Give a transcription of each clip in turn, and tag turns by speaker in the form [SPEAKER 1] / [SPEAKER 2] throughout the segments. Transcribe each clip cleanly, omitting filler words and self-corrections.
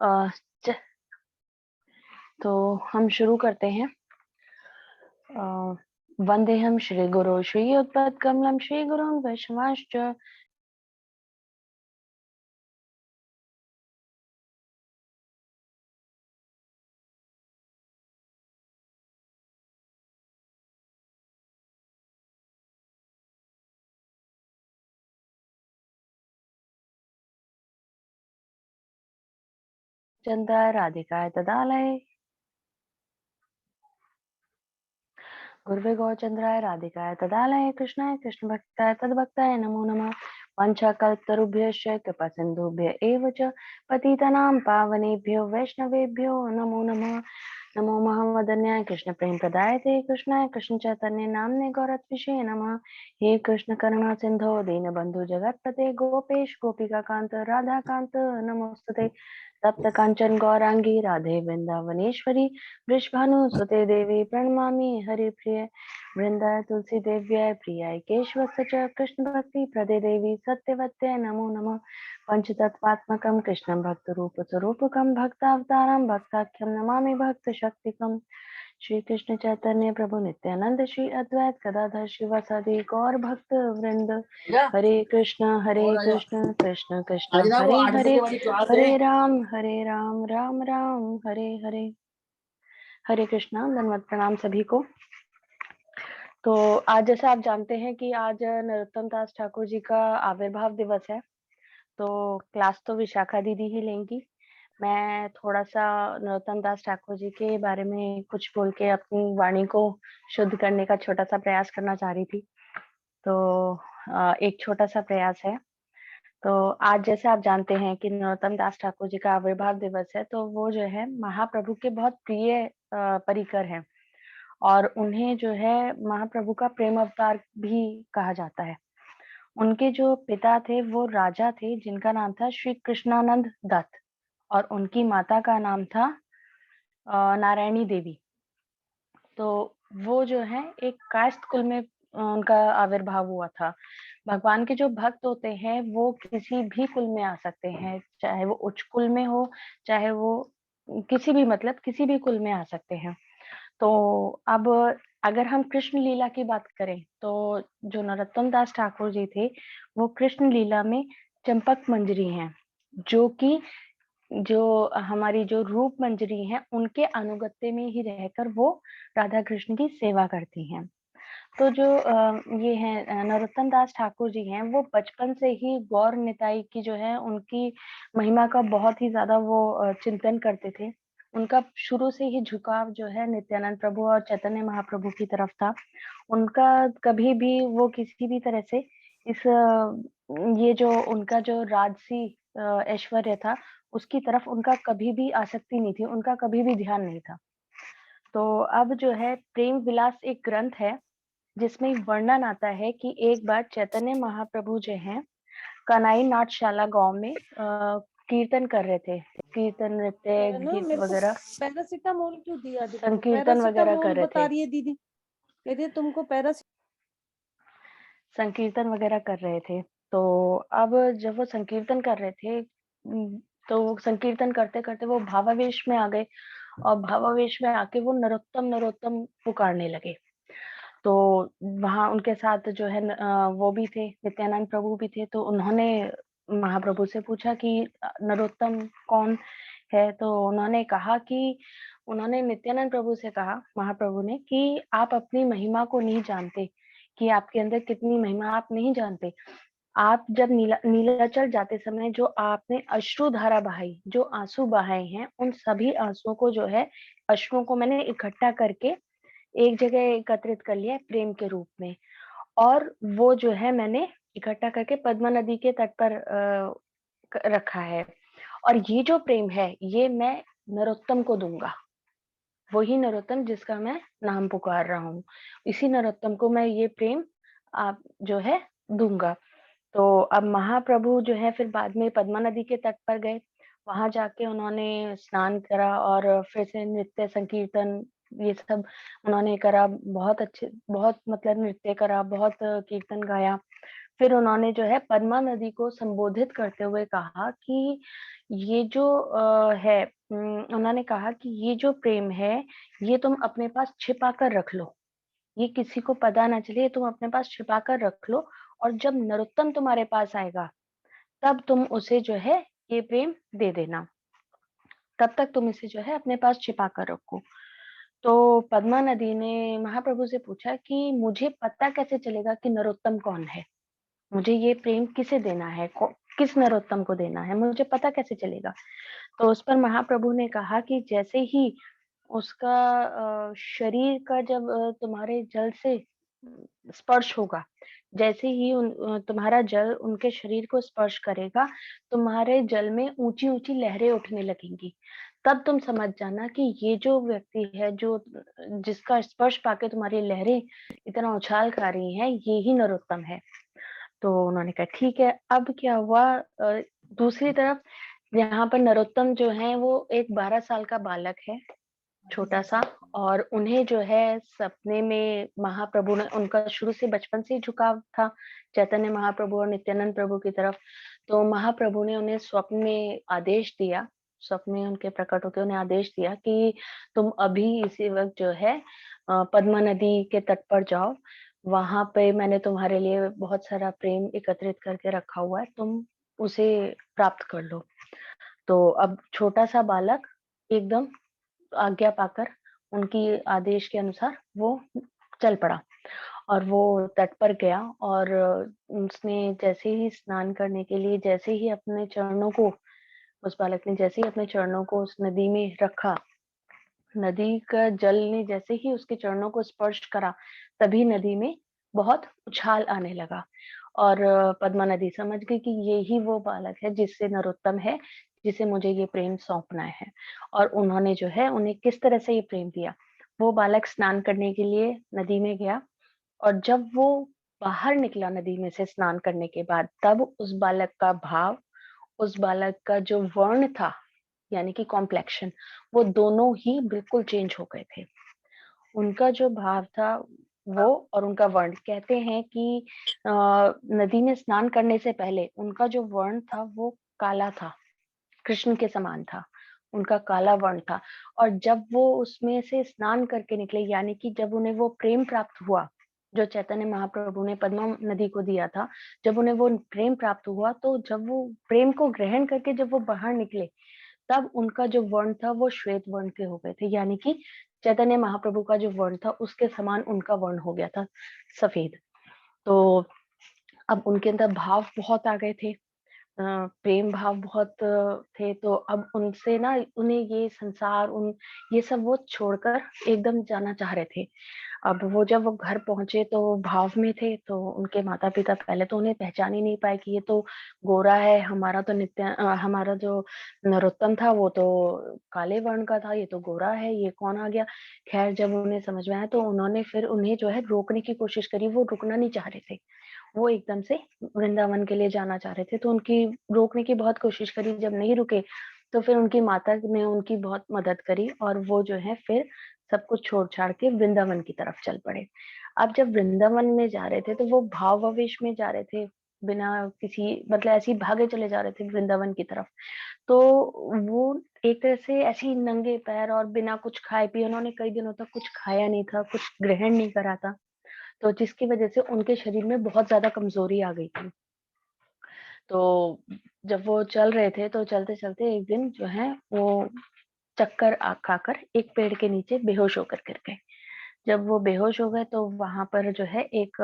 [SPEAKER 1] अ, च तो हम शुरू करते हैं। वन्देहं श्रीगुरो श्रीयुतपदकमलं श्रीगुरुं वैष्णवांश्च। चन्द्राय राधिकाय तदालये गुरवे गौरचन्द्राय राधिकाय तदालये कृष्णाय कृष्णभक्ताय तद्भक्ताय नमो नमः। वाञ्छाकल्पतरुभ्यश्च कृपासिन्धुभ्य एव च पतितानां पावनेभ्यो वैष्णवेभ्यो नमो नमः। नमो महावदन्याय कृष्ण प्रेम प्रदायते कृष्णाय कृष्ण चैतन्य नामने गौरत्विषे नमः। हे कृष्ण करुणा सिंधो दीनबंधु जगतपते गोपेश गोपिका कांत राधा कांत नमोस्तुते। तप्त कांचन गौरांगी राधे वृंदावनेश्वरी वृषभानुसुते देवी प्रणमामि हरिप्रिय। वृंदाय तुलसी देव्याय प्रियाय केशवस्य च कृष्ण भक्ति प्रदे देवी सत्यवत्यै नमो नमः। पंचतत्वात्मकं कृष्णं भक्तरूपस्वरूपकं भक्तावतारं भक्ताख्यं नमामि भक्तशक्तिकम्। श्री कृष्ण चैतन्य प्रभु नित्यानंद श्री अद्वैत गदाधर शिवासादि गौर भक्त वृंद। हरे कृष्ण कृष्ण कृष्ण हरे हरे, हरे राम राम हरे हरे। हरे कृष्णा, धन्यवाद, प्रणाम सभी को। तो आज जैसा आप जानते हैं कि आज नरोत्तम दास ठाकुर जी का आविर्भाव दिवस है। तो क्लास तो विशाखा दीदी ही लेंगी। मैं थोड़ा सा नरोत्तम दास ठाकुर जी के बारे में कुछ बोल के अपनी वाणी को शुद्ध करने का छोटा सा प्रयास करना चाह रही थी। तो एक छोटा सा प्रयास है। तो आज जैसे आप जानते हैं कि नरोत्तम दास ठाकुर जी का आविर्भाव दिवस है, तो वो जो है महाप्रभु के बहुत प्रिय परिकर हैं और उन्हें जो है महाप्रभु का प्रेम अवतार भी कहा जाता है। उनके जो पिता थे वो राजा थे जिनका नाम था श्री कृष्णानंद दत्त और उनकी माता का नाम था नारायणी देवी। तो वो जो है एक कायस्थ कुल में उनका आविर्भाव हुआ था। भगवान के जो भक्त होते हैं वो किसी भी कुल में आ सकते हैं, चाहे वो उच्च कुल में हो, चाहे वो किसी भी मतलब किसी भी कुल में आ सकते हैं। तो अब अगर हम कृष्ण लीला की बात करें तो जो नरोत्तम दास ठाकुर जी थे वो कृष्ण लीला में चंपक मंजरी हैं, जो कि जो हमारी जो रूप मंजरी है उनके अनुगत्य में ही रहकर वो राधा कृष्ण की सेवा करती हैं। तो जो ये है नरोत्तम दास ठाकुर जी हैं, वो बचपन से ही गौर निताई की जो है उनकी महिमा का बहुत ही ज्यादा वो चिंतन करते थे। उनका शुरू से ही झुकाव जो है नित्यानंद प्रभु और चैतन्य महाप्रभु की तरफ था। उनका कभी भी वो किसी भी तरह से इस ये जो उनका जो राजसी ऐश्वर्य था उसकी तरफ उनका कभी भी आसक्ति नहीं थी, उनका कभी भी ध्यान नहीं था। तो अब जो है प्रेम विलास एक ग्रंथ है जिसमें वर्णन आता है कि एक बार चैतन्य महाप्रभु जो हैं कनाई नाट्यशाला गांव में कीर्तन कर रहे थे। कीर्तन नृत्य
[SPEAKER 2] ना
[SPEAKER 1] गीत
[SPEAKER 2] मेरे को
[SPEAKER 1] वगैरह
[SPEAKER 2] पैरासीटामोल क्यों दिया? देखो
[SPEAKER 1] संकीर्तन वगैरह कर
[SPEAKER 2] पैरासीटामोल
[SPEAKER 1] रहे
[SPEAKER 2] बता
[SPEAKER 1] थे।
[SPEAKER 2] रही है दीदी, कह रही है तुमको
[SPEAKER 1] संकीर्तन वगैरह कर रहे थे। तो अब जब वो संकीर्तन कर रहे थे तो वो संकीर्तन करते करते वो भावावेश में आ गए और भावावेश में आके वो नरोत्तम नरोत्तम पुकारने लगे। तो वहां उनके साथ जो है वो भी थे, नित्यानंद प्रभु भी थे। तो उन्होंने महाप्रभु से पूछा कि नरोत्तम कौन है। तो उन्होंने कहा कि उन्होंने नित्यानंद प्रभु से कहा, महाप्रभु ने, कि आप अपनी महिमा को नहीं जानते, कि आपके अंदर कितनी महिमा आप नहीं जानते। आप जब नीलाचल जाते समय जो आपने अश्रु धारा बहाई, जो आंसू बहाए हैं, उन सभी आंसुओं को जो है अश्रुओं को मैंने इकट्ठा करके एक जगह एकत्रित कर लिया है प्रेम के रूप में। और वो जो है मैंने इकट्ठा करके पद्मा नदी के तट पर रखा है। और ये जो प्रेम है ये मैं नरोत्तम को दूंगा। वही नरोत्तम जिसका मैं नाम पुकार रहा हूँ, इसी नरोत्तम को मैं ये प्रेम आप जो है दूंगा। तो अब महाप्रभु जो है फिर बाद में पद्मा नदी के तट पर गए। वहां जाके उन्होंने स्नान करा और फिर से नृत्य संकीर्तन ये सब उन्होंने करा। बहुत अच्छे, बहुत मतलब नृत्य करा, बहुत कीर्तन गाया। फिर उन्होंने जो है पद्मा नदी को संबोधित करते हुए कहा कि ये जो है, उन्होंने कहा कि ये जो प्रेम है, ये तुम अपने पास छिपा कर रख लो, ये किसी को पता ना चले, ये तुम अपने पास छिपा कर रख लो, और जब नरोत्तम तुम्हारे पास आएगा तब तुम उसे जो है ये प्रेम दे देना, तब तक तुम इसे जो है अपने पास छिपा कर रखो। तो पद्मा नदी ने महाप्रभु से पूछा कि मुझे पता कैसे चलेगा कि नरोत्तम कौन है, मुझे ये प्रेम किसे देना है, किस नरोत्तम को देना है, मुझे पता कैसे चलेगा। तो उस पर महाप्रभु ने कहा कि जैसे ही उसका शरीर का जब तुम्हारे जल से स्पर्श होगा, जैसे ही तुम्हारा जल उनके शरीर को स्पर्श करेगा, तुम्हारे जल में ऊंची ऊंची लहरें उठने लगेंगी, तब तुम समझ जाना कि ये जो व्यक्ति है, जो जिसका स्पर्श पाके तुम्हारी लहरें इतना उछाल खा रही हैं, ये ही नरोत्तम है। तो उन्होंने कहा ठीक है। अब क्या हुआ, दूसरी तरफ यहाँ पर नरोत्तम जो है वो एक 12 साल का बालक है, छोटा सा, और उन्हें जो है सपने में महाप्रभु ने, उनका शुरू से बचपन से ही झुकाव था चैतन्य महाप्रभु और नित्यानंद प्रभु की तरफ। तो महाप्रभु ने उन्हें स्वप्न में आदेश दिया, स्वप्न में उनके प्रकट होकर उन्हें आदेश दिया कि तुम अभी इसी वक्त जो है पद्मा नदी के तट पर जाओ, वहां पे मैंने तुम्हारे लिए बहुत सारा प्रेम एकत्रित करके रखा हुआ है, तुम उसे प्राप्त कर लो। तो अब छोटा सा बालक एकदम आज्ञा पाकर उनकी आदेश के अनुसार वो चल पड़ा, और वो तट पर गया, और उसने जैसे ही स्नान करने के लिए, जैसे ही अपने चरणों को, उस बालक ने जैसे ही अपने चरणों को उस नदी में रखा, नदी का जल ने जैसे ही उसके चरणों को स्पर्श करा, तभी नदी में बहुत उछाल आने लगा, और पद्मा नदी समझ गई कि ये ही वो बालक है जिससे नरोत्तम है, जिसे मुझे ये प्रेम सौंपना है। और उन्होंने जो है उन्हें किस तरह से ये प्रेम दिया। वो बालक स्नान करने के लिए नदी में गया, और जब वो बाहर निकला नदी में से स्नान करने के बाद, तब उस बालक का भाव, उस बालक का जो वर्ण था, यानी कि कॉम्प्लेक्शन, वो दोनों ही बिल्कुल चेंज हो गए थे। उनका जो भाव था वो, और उनका वर्ण, कहते हैं कि नदी में स्नान करने से पहले उनका जो वर्ण था वो काला था, कृष्ण के समान था, उनका काला वर्ण था। और जब वो उसमें से स्नान करके निकले, यानी कि जब उन्हें वो प्रेम प्राप्त हुआ जो चैतन्य महाप्रभु ने पद्मा नदी को दिया था, जब उन्हें वो प्रेम प्राप्त हुआ, तो जब वो प्रेम को ग्रहण करके जब वो बाहर निकले, तब उनका जो वर्ण था वो श्वेत वर्ण के हो गए थे, यानी कि चैतन्य महाप्रभु का जो वर्ण था उसके समान उनका वर्ण हो गया था, सफेद। तो अब उनके अंदर भाव बहुत आ गए थे, प्रेम भाव बहुत थे। तो अब उनसे ना, उन्हें ये संसार, उन ये सब वो छोड़कर एकदम जाना चाह रहे थे। अब वो जब वो घर पहुंचे तो भाव में थे, तो उनके माता पिता पहले तो उन्हें पहचान ही नहीं पाए कि ये तो गोरा है, हमारा तो हमारा जो नरोत्तम था वो तो काले वर्ण का था, ये तो गोरा है, ये कौन आ गया। खैर जब उन्हें समझ में आया तो उन्होंने फिर उन्हें जो है रोकने की कोशिश करी, वो रुकना नहीं चाह रहे थे, वो एकदम से वृंदावन के लिए जाना चाह रहे थे, तो उनकी रोकने की बहुत कोशिश करी, जब नहीं रुके तो फिर उनकी माता ने उनकी बहुत मदद करी, और वो जो है फिर सब कुछ छोड़ छाड़ के वृंदावन की तरफ चल पड़े। अब जब वृंदावन में जा रहे थे तो वो भावावेश में जा रहे थे, बिना किसी मतलब ऐसे ही भागे चले जा रहे थे वृंदावन की तरफ। तो वो एक तरह से ऐसे ही नंगे पैर और बिना कुछ खाए पिए, उन्होंने कई दिनों तक कुछ खाया नहीं था, कुछ ग्रहण नहीं करा था, तो जिसकी वजह से उनके शरीर में बहुत ज्यादा कमजोरी आ गई थी। तो जब वो चल रहे थे तो चलते चलते एक दिन जो है वो चक्कर खाकर एक पेड़ के नीचे बेहोश होकर गिर गए। जब वो बेहोश हो गए तो वहां पर जो है एक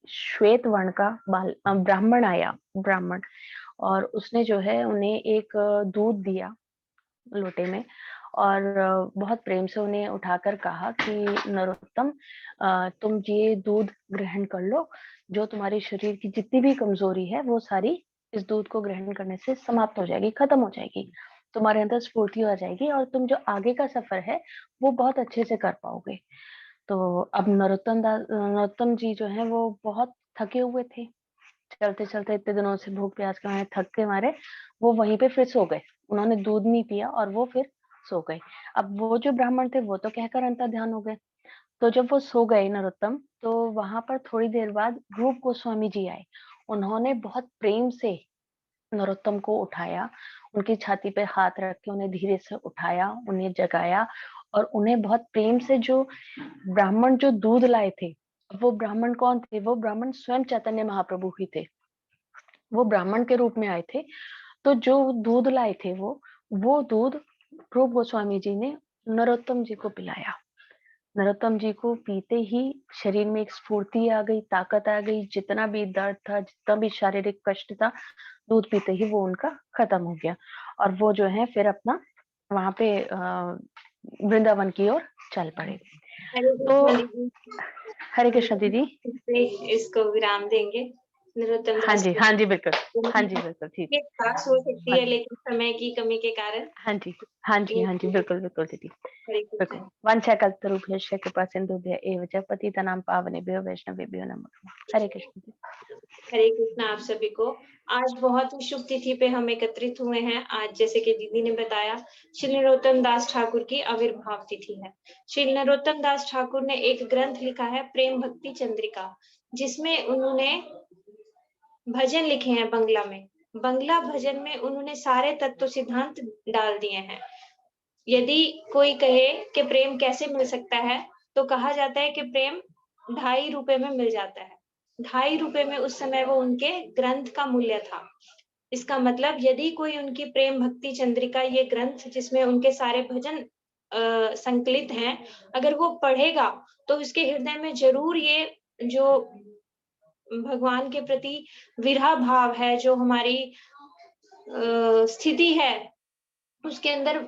[SPEAKER 1] श्वेत वर्ण का ब्राह्मण आया, ब्राह्मण, और उसने जो है उन्हें एक दूध दिया लोटे में, और बहुत प्रेम से उन्हें उठाकर कहा कि नरोत्तम, तुम ये दूध ग्रहण कर लो, जो तुम्हारे शरीर की जितनी भी कमजोरी है वो सारी इस दूध को ग्रहण करने से समाप्त हो जाएगी, खत्म हो जाएगी, तुम्हारे अंदर स्फूर्ति आ जाएगी, और तुम जो आगे का सफर है वो बहुत अच्छे से कर पाओगे। तो अब नरोत्तम जी जो है वो बहुत थके हुए थे, चलते चलते इतने दिनों से भूख प्यास के मारे, थक के मारे वो वहीं पे फिर सो गए। उन्होंने दूध नहीं पिया और वो फिर सो गए। अब वो जो ब्राह्मण थे वो तो कहकर अंतर ध्यान हो गए। तो जब वो सो गए नरोत्तम, तो वहां पर थोड़ी देर बाद रूप गोस्वामी जी आए। उन्होंने बहुत प्रेम से नरोत्तम को उठाया, उनकी छाती पे हाथ रख के उन्हें धीरे से उठाया, उन्हें जगाया और उन्हें बहुत प्रेम से जो ब्राह्मण जो दूध लाए थे, वो ब्राह्मण कौन थे? वो ब्राह्मण स्वयं चैतन्य महाप्रभु ही थे। वो ब्राह्मण के रूप में आए थे। तो जो दूध लाए थे वो दूध रूप गोस्वामी जी ने नरोत्तम जी को पिलाया। नरोत्तम जी को पीते ही शरीर में एक स्फूर्ति आ गई, ताकत आ गई। जितना भी दर्द था, जितना भी शारीरिक कष्ट था, दूध पीते ही वो उनका खत्म हो गया। और वो जो है फिर अपना वहां पे वृंदावन की ओर चल पड़े।
[SPEAKER 3] हरे
[SPEAKER 1] तो
[SPEAKER 3] कृष्णा दीदी,
[SPEAKER 1] हरे कृष्ण दीदी।
[SPEAKER 3] से इसको विराम देंगे। नरोत्तम
[SPEAKER 1] हाँ
[SPEAKER 3] दास
[SPEAKER 1] जी,
[SPEAKER 3] जी
[SPEAKER 1] हाँ जी, बिल्कुल। हाँ जी, बिल्कुल, ठीक।
[SPEAKER 3] ये क्लास हो सकती है, लेकिन समय की कमी के कारण
[SPEAKER 1] हाँ जी, हाँ जी,
[SPEAKER 3] ये
[SPEAKER 1] हाँ जी, बिल्कुल, बिल्कुल दीदी,
[SPEAKER 3] हरे कृष्णा।
[SPEAKER 1] बिल्कुल। वाञ्छाकल्पतरुभ्यश्च कृपासिन्धुभ्यः एव च पतितानां पावनेभ्यो वैष्णवेभ्यो नमो नमः। हरे कृष्ण जी।
[SPEAKER 3] हरे कृष्णा आप सभी को। आज बहुत ही शुभ तिथि पे हम एकत्रित हुए हैं। आज जैसे कि दीदी ने बताया, श्री नरोत्तम दास ठाकुर की आविर्भाव तिथि है। श्री नरोत्तम दास ठाकुर ने एक ग्रंथ लिखा है, प्रेम भक्ति चंद्रिका, जिसमें उन्होंने भजन लिखे हैं बंगला में। बंगला भजन में उन्होंने सारे तत्व सिद्धांत डाल दिए हैं। यदि कोई कहे कि प्रेम कैसे मिल सकता है, तो कहा जाता है कि प्रेम ₹2.5 में मिल जाता है। ₹2.5 में उस समय वो उनके ग्रंथ का मूल्य था। इसका मतलब यदि कोई उनकी प्रेम भक्ति चंद्रिका, ये ग्रंथ जिसमें उनके सारे भजन संकलित हैं, अगर वो पढ़ेगा तो उसके हृदय में जरूर ये जो भगवान के प्रति विरह भाव है, जो हमारी स्थिति है, उसके अंदर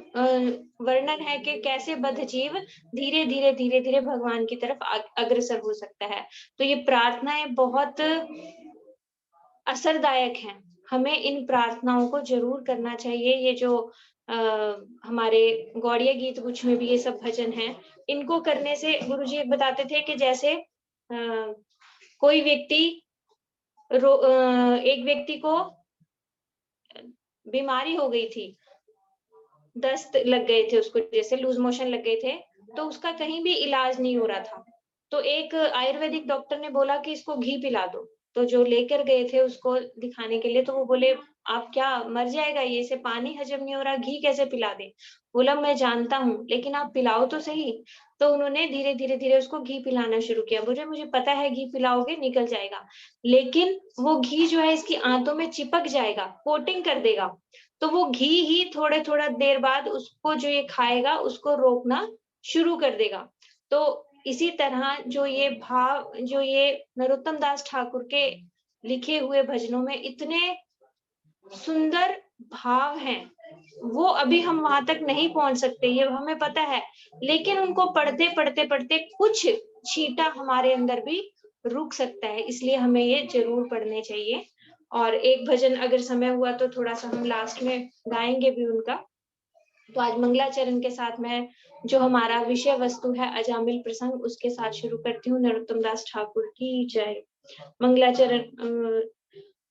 [SPEAKER 3] वर्णन है कि कैसे बद्ध जीव धीरे-धीरे भगवान की तरफ अग्रसर हो सकता है। तो ये प्रार्थनाएँ बहुत असरदायक हैं। हमें इन प्रार्थनाओं को ज़रूर करना चाहिए। ये जो हमारे गौड़िया गीत गुच्छ में भी ये सब भजन हैं, इनको करने से गुरुजी एक बताते थे कि जैसे कोई व्यक्ति एक व्यक्ति को बीमारी हो गई थी, दस्त लग गए थे उसको, जैसे लूज मोशन लग गए थे, तो उसका कहीं भी इलाज नहीं हो रहा था। तो एक आयुर्वेदिक डॉक्टर ने बोला कि इसको घी पिला दो। तो जो लेकर गए थे उसको दिखाने के लिए, तो वो बोले, आप क्या मर जाएगा ये, इसे पानी हजम नहीं हो रहा, घी कैसे पिला दें? बोला, मैं जानता हूँ, लेकिन आप पिलाओ तो सही। तो उन्होंने धीरे-धीरे उसको घी पिलाना शुरू किया। बोले, मुझे पता है घी पिलाओगे निकल जाएगा, लेकिन वो घी जो है इसकी आंतों में चिपक जाएगा, कोटिंग कर देगा। तो वो घी ही थोड़ा-थोड़ा देर बाद उसको जो ये खाएगा उसको रोकना शुरू कर देगा। तो इसी तरह जो ये नरोत्तम दास ठाकुर के लिखे हुए भजनों में इतने सुंदर भाव हैं, वो अभी हम वहां तक नहीं पहुंच सकते, ये हमें पता है, लेकिन उनको पढ़ते कुछ छींटा हमारे अंदर भी रुक सकता है, इसलिए हमें ये जरूर पढ़ने चाहिए। और एक भजन अगर समय हुआ तो थोड़ा सा हम लास्ट में गाएंगे भी उनका। तो आज मंगलाचरण के साथ मैं जो हमारा विषय वस्तु है अजामिल प्रसंग, उसके साथ शुरू करती हूँ। नरोत्तम दास ठाकुर की जय। मंगलाचरण।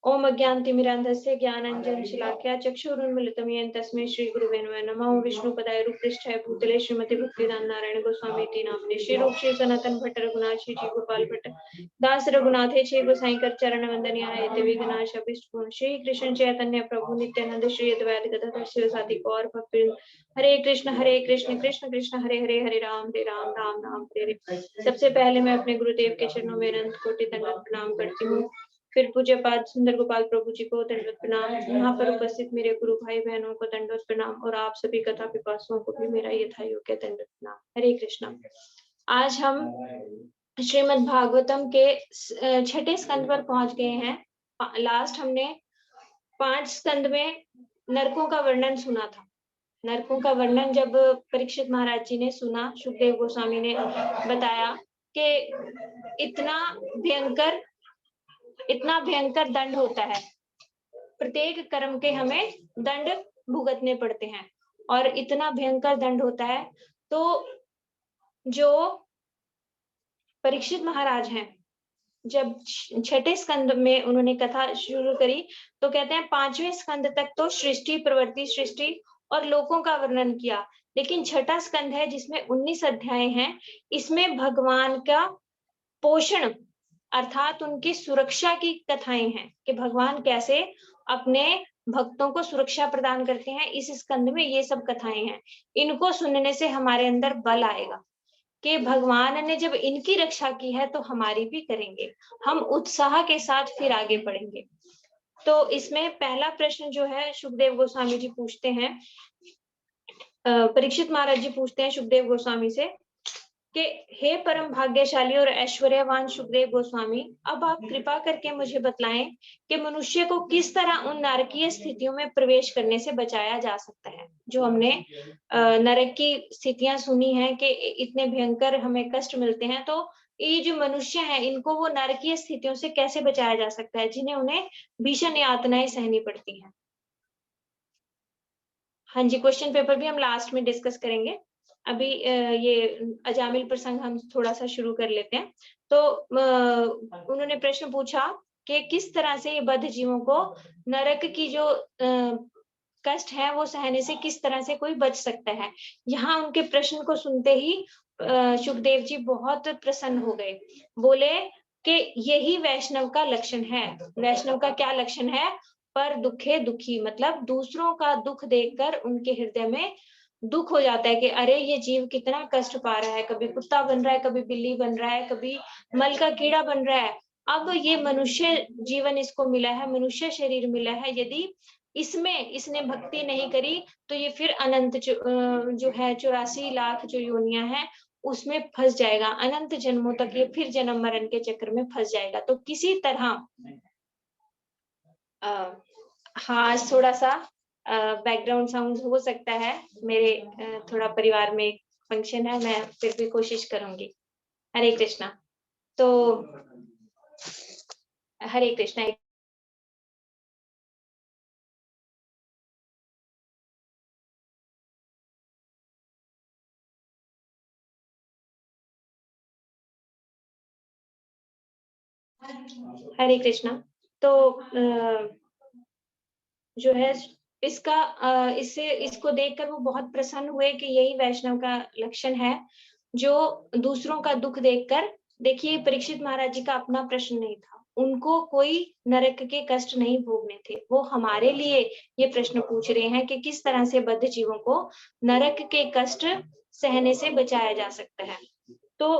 [SPEAKER 3] ओम अज्ञानतिमिरान्धस्य ज्ञानाञ्जनशलाकया चक्षुरुन्मीलितं येन तस्मै श्रीगुरुवे नमः। विष्णुपदाय रूपपृष्ठाय भूतले श्रीमति भक्तिवेदान्त गोस्वामीति नामिने श्री रूप श्री सनातन भट्ट रघुनाथ श्री जी गोपाल भट्ट दास रघुनाथे छे गोसाई कर चरण वंदनीय देवी गणाश अभिष्ट श्री कृष्ण चैतन्य प्रभु नित्यानंद श्री अद्वैत गदाधर शिवसादि गौर भक्तवृंद। हरे कृष्ण कृष्ण कृष्ण हरे हरे, हरे राम राम राम हरे हरे। सबसे पहले मैं अपने गुरुदेव के चरणों में अनंत कोटि दंडवत प्रणाम करती हूँ। फिर पूज्य पाद सुंदर गोपाल प्रभु जी को दंडवत प्रणाम, यहाँ पर उपस्थित मेरे गुरु भाई बहनों को दंडवत प्रणाम, और आप सभी कथा पिपासुओं को भी मेरा यथा योग्य दंडवत प्रणाम। हरे कृष्णा। आज हम श्रीमद् भागवतम के 6ठे स्कंद पर पहुंच गए हैं। लास्ट हमने 5 स्कंद में नरकों का वर्णन सुना था। नरकों का वर्णन जब परीक्षित महाराज जी ने सुना, सुखदेव गोस्वामी ने बताया कि इतना भयंकर दंड होता है, प्रत्येक कर्म के हमें दंड भुगतने पड़ते हैं, और इतना भयंकर दंड होता है। तो जो परीक्षित महाराज हैं, जब 6ठे स्कंद में उन्होंने कथा शुरू करी, तो कहते हैं 5वें स्कंद तक तो सृष्टि, प्रवृत्ति, सृष्टि और लोकों का वर्णन किया, लेकिन छठा स्कंद है जिसमें 19 अध्याय हैं, इसमें भगवान का पोषण अर्थात उनकी सुरक्षा की कथाएं हैं कि भगवान कैसे अपने भक्तों को सुरक्षा प्रदान करते हैं। इस स्कंद में ये सब कथाएं हैं। इनको सुनने से हमारे अंदर बल आएगा कि भगवान ने जब इनकी रक्षा की है तो हमारी भी करेंगे। हम उत्साह के साथ फिर आगे बढ़ेंगे। तो इसमें पहला प्रश्न जो है सुखदेव गोस्वामी जी पूछते हैं, परीक्षित महाराज जी पूछते हैं सुखदेव गोस्वामी से कि हे परम भाग्यशाली और ऐश्वर्यवान सुखदेव गोस्वामी, अब आप कृपा करके मुझे बतलाएं कि मनुष्य को किस तरह उन नारकीय स्थितियों में प्रवेश करने से बचाया जा सकता है। जो हमने नरक की स्थितियां सुनी हैं कि इतने भयंकर हमें कष्ट मिलते हैं, तो ये जो मनुष्य हैं इनको वो नारकीय स्थितियों से कैसे बचाया जा सकता है जिन्हें उन्हें भीषण यातनाएं सहनी पड़ती हैं। हाँ जी, क्वेश्चन पेपर भी हम लास्ट में डिस्कस करेंगे। अभी ये अजामिल प्रसंग हम थोड़ा सा शुरू कर लेते हैं। तो उन्होंने प्रश्न पूछा कि किस तरह से ये बद्ध जीवों को नरक की जो कष्ट है वो सहने से किस तरह से कोई बच सकता है। यहाँ उनके प्रश्न को सुनते ही सुखदेव जी बहुत प्रसन्न हो गए। बोले कि यही वैष्णव का लक्षण है। वैष्णव का क्या लक्षण है? पर दुखे दुखी, मतलब दूसरों का दुख देखकर उनके हृदय में दुख हो जाता है कि अरे ये जीव कितना कष्ट पा रहा है, कभी कुत्ता बन रहा है, कभी बिल्ली बन रहा है, कभी मल का कीड़ा बन रहा है। अब ये मनुष्य जीवन इसको मिला है, मनुष्य शरीर मिला है, यदि इसमें इसने भक्ति नहीं करी तो ये फिर अनंत जो है 84 लाख जो योनियां हैं उसमें फंस जाएगा। अनंत जन्मों तक ये फिर जन्म मरण के चक्र में फंस जाएगा। तो किसी तरह हाँ, थोड़ा सा बैकग्राउंड साउंड हो सकता है, मेरे थोड़ा परिवार में एक फंक्शन है, मैं फिर भी कोशिश करूंगी। हरे कृष्णा। तो हरे कृष्णा। हरे कृष्णा। तो जो है इसका इससे इसको देखकर वो बहुत प्रसन्न हुए कि यही वैष्णव का लक्षण है, जो दूसरों का दुख देखकर। देखिए, परीक्षित महाराज जी का अपना प्रश्न नहीं था, उनको कोई नरक के कष्ट नहीं भोगने थे, वो हमारे लिए ये प्रश्न पूछ रहे हैं कि किस तरह से बद्ध जीवों को नरक के कष्ट सहने से बचाया जा सकता है। तो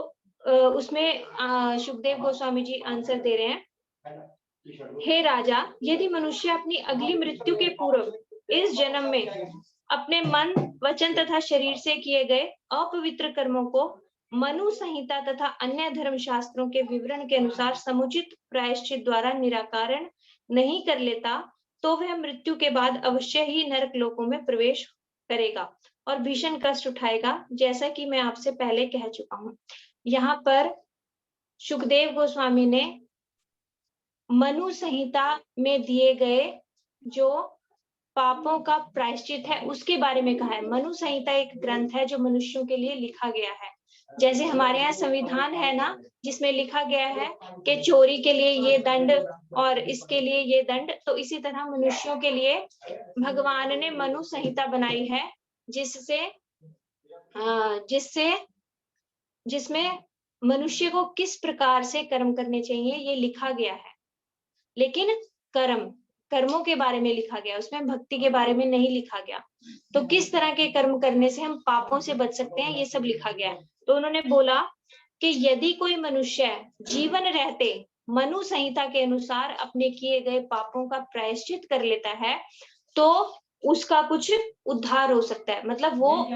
[SPEAKER 3] उसमें सुखदेव गोस्वामी जी आंसर दे रहे हैं, हे राजा, यदि मनुष्य अपनी अगली मृत्यु के पूर्व इस जन्म में अपने मन, वचन तथा शरीर से किए गए अपवित्र कर्मों को मनु संहिता तथा अन्य धर्म शास्त्रों के विवरण के अनुसार समुचित प्रायश्चित द्वारा निराकरण नहीं कर लेता, तो वह मृत्यु के बाद अवश्य ही नरक लोकों में प्रवेश करेगा और भीषण कष्ट उठाएगा, जैसा कि मैं आपसे पहले कह चुका हूँ। यहाँ पर सुखदेव गोस्वामी ने मनु संहिता में दिए गए जो पापों का प्रायश्चित है उसके बारे में कहा है। मनु संहिता एक ग्रंथ है जो मनुष्यों के लिए लिखा गया है। जैसे हमारे यहाँ संविधान है ना, जिसमें लिखा गया है कि चोरी के लिए ये दंड और इसके लिए ये दंड, तो इसी तरह मनुष्यों के लिए भगवान ने मनु संहिता बनाई है, जिसमें मनुष्य को किस प्रकार से कर्म करने चाहिए ये लिखा गया है। लेकिन कर्मों के बारे में लिखा गया, उसमें भक्ति के बारे में नहीं लिखा गया। तो किस तरह के कर्म करने से हम पापों से बच सकते हैं ये सब लिखा गया है। तो उन्होंने बोला कि यदि कोई मनुष्य जीवन रहते मनु संहिता के अनुसार अपने किए गए पापों का प्रायश्चित कर लेता है तो उसका कुछ उद्धार हो सकता है, मतलब वो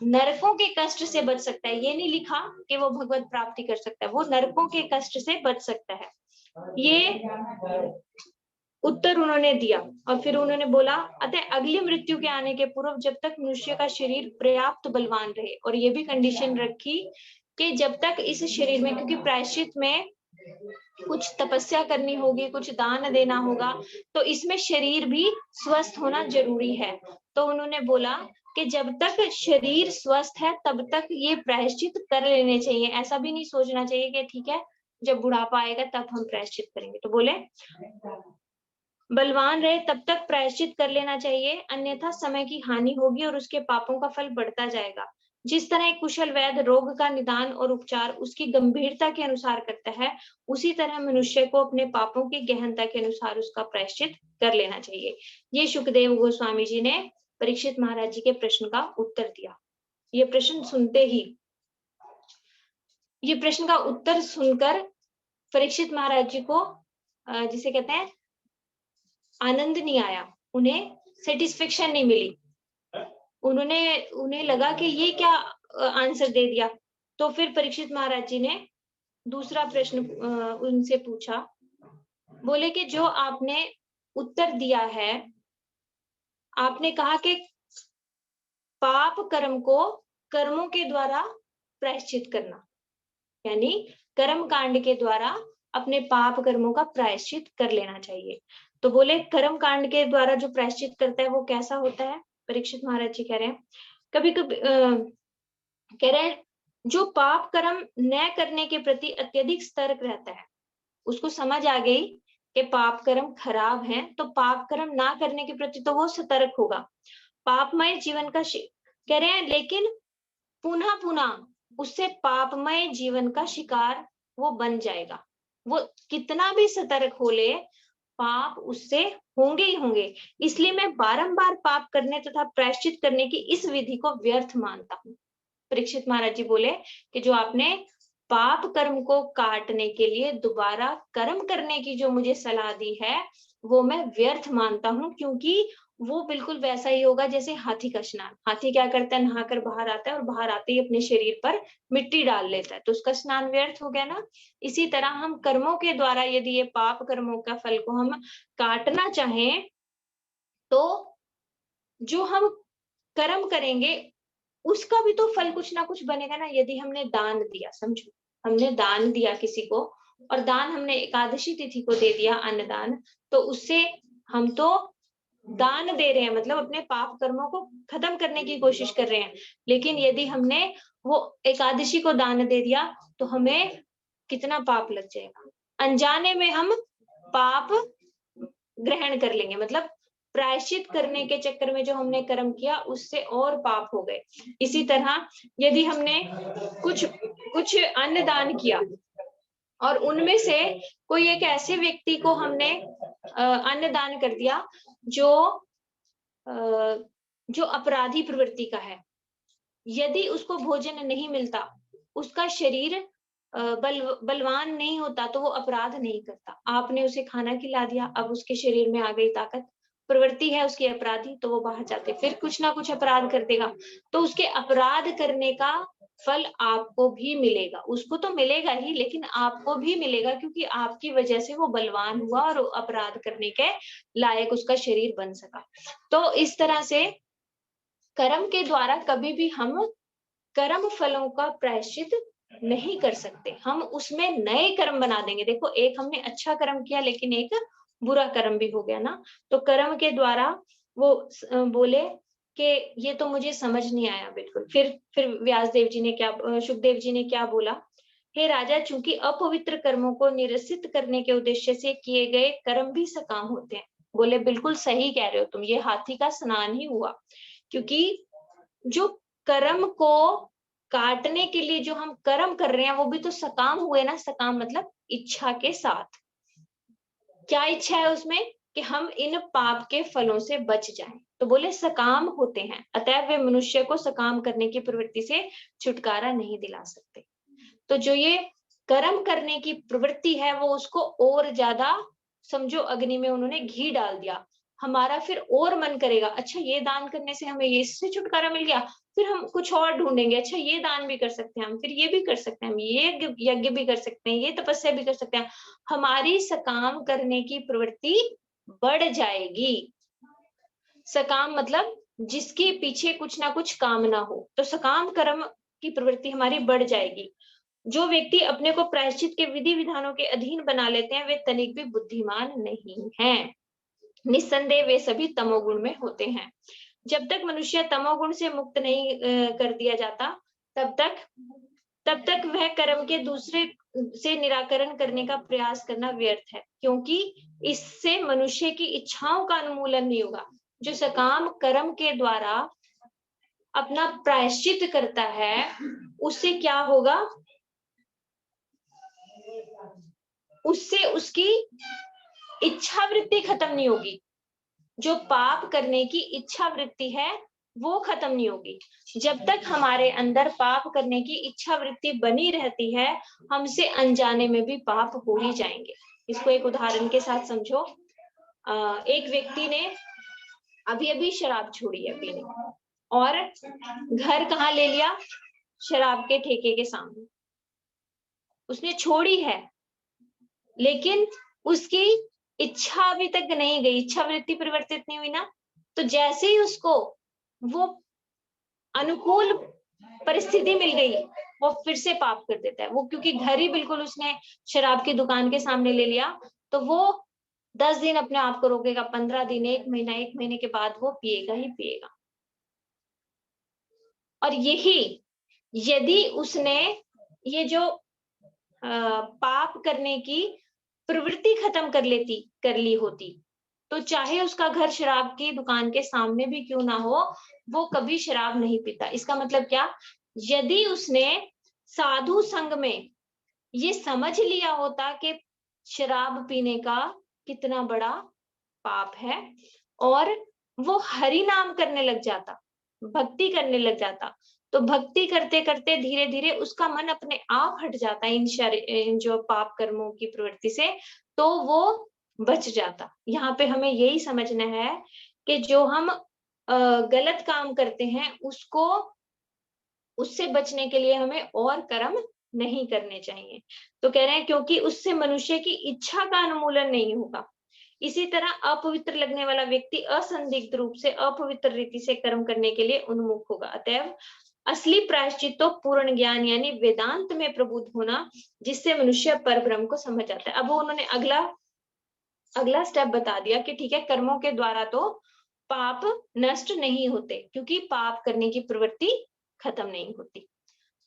[SPEAKER 3] नरकों के कष्ट से बच सकता है। ये नहीं लिखा कि वो भगवत प्राप्ति कर सकता है, वो नरकों के कष्ट से बच सकता है। ये उत्तर उन्होंने दिया और फिर उन्होंने बोला, अतः अगली मृत्यु के आने के पूर्व जब तक मनुष्य का शरीर पर्याप्त बलवान रहे, और ये भी कंडीशन रखी कि जब तक इस शरीर में, क्योंकि प्रायश्चित में कुछ तपस्या करनी होगी, कुछ दान देना होगा, तो इसमें शरीर भी स्वस्थ होना जरूरी है। तो उन्होंने बोला कि जब तक शरीर स्वस्थ है तब तक ये प्रायश्चित कर लेने चाहिए। ऐसा भी नहीं सोचना चाहिए कि ठीक है जब बुढ़ापा आएगा तब हम प्रायश्चित करेंगे। तो बोले बलवान रहे तब तक प्रायश्चित कर लेना चाहिए, अन्यथा समय की हानि होगी और उसके पापों का फल बढ़ता जाएगा। जिस तरह एक कुशल वैद्य रोग का निदान और उपचार उसकी गंभीरता के अनुसार करता है, उसी तरह मनुष्य को अपने पापों की गहनता के अनुसार उसका प्रायश्चित कर लेना चाहिए। ये शुकदेव गोस्वामी जी ने परीक्षित महाराज जी के प्रश्न का उत्तर दिया। ये प्रश्न सुनते ही, ये प्रश्न का उत्तर सुनकर परीक्षित महाराज जी को जिसे कहते हैं आनंद नहीं आया, उन्हें सेटिस्फेक्शन नहीं मिली। उन्हें लगा कि ये क्या आंसर दे दिया। तो फिर परीक्षित महाराज जी ने दूसरा प्रश्न उनसे पूछा। बोले कि जो आपने उत्तर दिया है, आपने कहा कि पाप कर्म को कर्मों के द्वारा प्रायश्चित करना, यानी कर्म कांड के द्वारा अपने पाप कर्मों का प्रायश्चित कर लेना चाहिए। तो बोले कर्म कांड के द्वारा जो प्रायश्चित करता है वो कैसा होता है? परीक्षित महाराज जी कह रहे हैं, कभी कभी कह रहे हैं जो पाप कर्म न करने के प्रति अत्यधिक सतर्क रहता है, उसको समझ आ गई कि पाप कर्म खराब है, तो पाप कर्म ना करने के प्रति तो वो सतर्क होगा। पापमय जीवन का कह रहे हैं, लेकिन पुनः पुनः उससे पापमय जीवन का शिकार वो बन जाएगा। वो कितना भी सतर्क हो ले, पाप उससे होंगे ही होंगे। इसलिए मैं बारंबार पाप करने तथा प्रायश्चित करने की इस विधि को व्यर्थ मानता हूँ। परीक्षित महाराज जी बोले कि जो आपने पाप कर्म को काटने के लिए दोबारा कर्म करने की जो मुझे सलाह दी है, वो मैं व्यर्थ मानता हूँ, क्योंकि वो बिल्कुल वैसा ही होगा जैसे हाथी का स्नान। हाथी क्या करता है, नहाकर बाहर आता है और बाहर आते ही अपने शरीर पर मिट्टी डाल लेता है, तो उसका स्नान व्यर्थ हो गया ना। इसी तरह हम कर्मों के द्वारा यदि ये पाप कर्मों का फल को हम काटना चाहें, तो जो हम कर्म करेंगे उसका भी तो फल कुछ ना कुछ बनेगा ना। यदि हमने दान दिया, समझो हमने दान दिया किसी को, और दान हमने एकादशी तिथि को दे दिया, अन्नदान, तो उससे हम तो दान दे रहे हैं, मतलब अपने पाप कर्मों को खत्म करने की कोशिश कर रहे हैं। लेकिन यदि हमने वो एकादशी को दान दे दिया तो हमें कितना पाप लग जाएगा। अनजाने में हम पाप ग्रहण कर लेंगे, मतलब प्रायश्चित करने के चक्कर में जो हमने कर्म किया उससे और पाप हो गए। इसी तरह यदि हमने कुछ अन्न दान किया और उनमें से कोई एक ऐसे व्यक्ति को हमने अन्न दान कर दिया जो अपराधी प्रवृत्ति का है, यदि उसको भोजन नहीं मिलता, उसका शरीर बलवान नहीं होता, तो वो अपराध नहीं करता। आपने उसे खाना खिला दिया, अब उसके शरीर में आ गई ताकत, प्रवृत्ति है उसकी अपराधी, तो वो बाहर जाते फिर कुछ ना कुछ अपराध कर देगा, तो उसके अपराध करने का फल आपको भी मिलेगा। उसको तो मिलेगा ही, लेकिन आपको भी मिलेगा, क्योंकि आपकी वजह से वो बलवान हुआ और अपराध करने के लायक उसका शरीर बन सका। तो इस तरह से कर्म के द्वारा कभी भी हम कर्म फलों का प्रायश्चित नहीं कर सकते, हम उसमें नए कर्म बना देंगे। देखो, एक हमने अच्छा कर्म किया लेकिन एक बुरा कर्म भी हो गया ना। तो कर्म के द्वारा वो बोले कि ये तो मुझे समझ नहीं आया बिल्कुल। फिर व्यासदेव जी ने क्या, सुखदेव जी ने क्या बोला, हे राजा, चूंकि अपवित्र कर्मों को निरसित करने के उद्देश्य से किए गए कर्म भी सकाम होते हैं। बोले बिल्कुल सही कह रहे हो तुम, ये हाथी का स्नान ही हुआ, क्योंकि जो कर्म को काटने के लिए जो हम कर्म कर रहे हैं वो भी तो सकाम हुए ना। सकाम मतलब इच्छा के साथ। क्या इच्छा है उसमें? कि हम इन पाप के फलों से बच जाएं। तो बोले सकाम होते हैं, अतएव वे मनुष्य को सकाम करने की प्रवृत्ति से छुटकारा नहीं दिला सकते। तो जो ये कर्म करने की प्रवृत्ति है वो उसको और ज्यादा, समझो अग्नि में उन्होंने घी डाल दिया, हमारा फिर और मन करेगा, अच्छा ये दान करने से हमें ये इससे छुटकारा मिल गया, फिर हम कुछ और ढूंढेंगे, अच्छा ये दान भी कर सकते हैं हम, फिर ये भी कर सकते हैं हम, ये यज्ञ भी कर सकते हैं, ये तपस्या भी कर सकते हैं। हमारी सकाम करने की प्रवृत्ति बढ़ जाएगी। सकाम मतलब जिसके पीछे कुछ ना कुछ कामना हो, तो सकाम कर्म की प्रवृत्ति हमारी बढ़ जाएगी। जो व्यक्ति अपने को प्रायश्चित के विधि विधानों के अधीन बना लेते हैं, वे तनिक भी बुद्धिमान नहीं हैं। निस्संदेह वे सभी तमोगुण में होते हैं। जब तक मनुष्य तमोगुण से मुक्त नहीं कर दिया जाता, तब तक तब तक वह कर्म के दूसरे से निराकरण करने का प्रयास करना व्यर्थ है, क्योंकि इससे मनुष्य की इच्छाओं का उन्मूलन नहीं होगा। जो सकाम कर्म के द्वारा अपना प्रायश्चित करता है, उससे क्या होगा? उससे उसकी इच्छा वृत्ति खत्म नहीं होगी। जो पाप करने की इच्छा वृत्ति है वो खत्म नहीं होगी। जब तक हमारे अंदर पाप करने की इच्छा वृत्ति बनी रहती है, हमसे अनजाने में भी पाप हो ही जाएंगे। इसको एक उदाहरण के साथ समझो। एक व्यक्ति ने अभी अभी शराब छोड़ी है पीने, और घर कहाँ ले लिया? शराब के ठेके के सामने। उसने छोड़ी है, लेकिन उसकी इच्छा अभी तक नहीं गई, इच्छा वृत्ति परिवर्तित नहीं हुई ना। तो जैसे ही उसको वो अनुकूल परिस्थिति मिल गई, वो फिर से पाप कर देता है। वो क्योंकि घर ही बिल्कुल उसने शराब की दुकान के सामने ले लिया, तो वो 10 दिन अपने आप को रोकेगा, 15 दिन, 1 महीना, 1 महीने के बाद वो पिएगा ही पिएगा। और यही यदि उसने ये जो पाप करने की प्रवृत्ति खत्म कर ली होती, तो चाहे उसका घर शराब की दुकान के सामने भी क्यों ना हो, वो कभी शराब नहीं पीता। इसका मतलब क्या? यदि उसने साधु संग में ये समझ लिया होता कि शराब पीने का कितना बड़ा पाप है, और वो हरि नाम करने लग जाता, भक्ति करने लग जाता, तो भक्ति करते करते धीरे धीरे उसका मन अपने आप हट जाता है इन जो पाप कर्मों की प्रवृत्ति से, तो वो बच जाता। यहाँ पे हमें यही समझना है कि जो हम गलत काम करते हैं, उससे बचने के लिए हमें और कर्म नहीं करने चाहिए। तो कह रहे हैं क्योंकि उससे मनुष्य की इच्छा का उन्मूलन नहीं होगा। इसी तरह अपवित्र लगने वाला व्यक्ति असंदिग्ध रूप से अपवित्र रीति से कर्म करने के लिए उन्मुख होगा। अतएव असली प्रायश्चित तो पूर्ण ज्ञान यानी वेदांत में प्रबुद्ध होना, जिससे मनुष्य परब्रह्म को समझ जाता है। अब उन्होंने अगला स्टेप बता दिया कि ठीक है, कर्मों के द्वारा तो पाप नष्ट नहीं होते, क्योंकि पाप करने की प्रवृत्ति खत्म नहीं होती।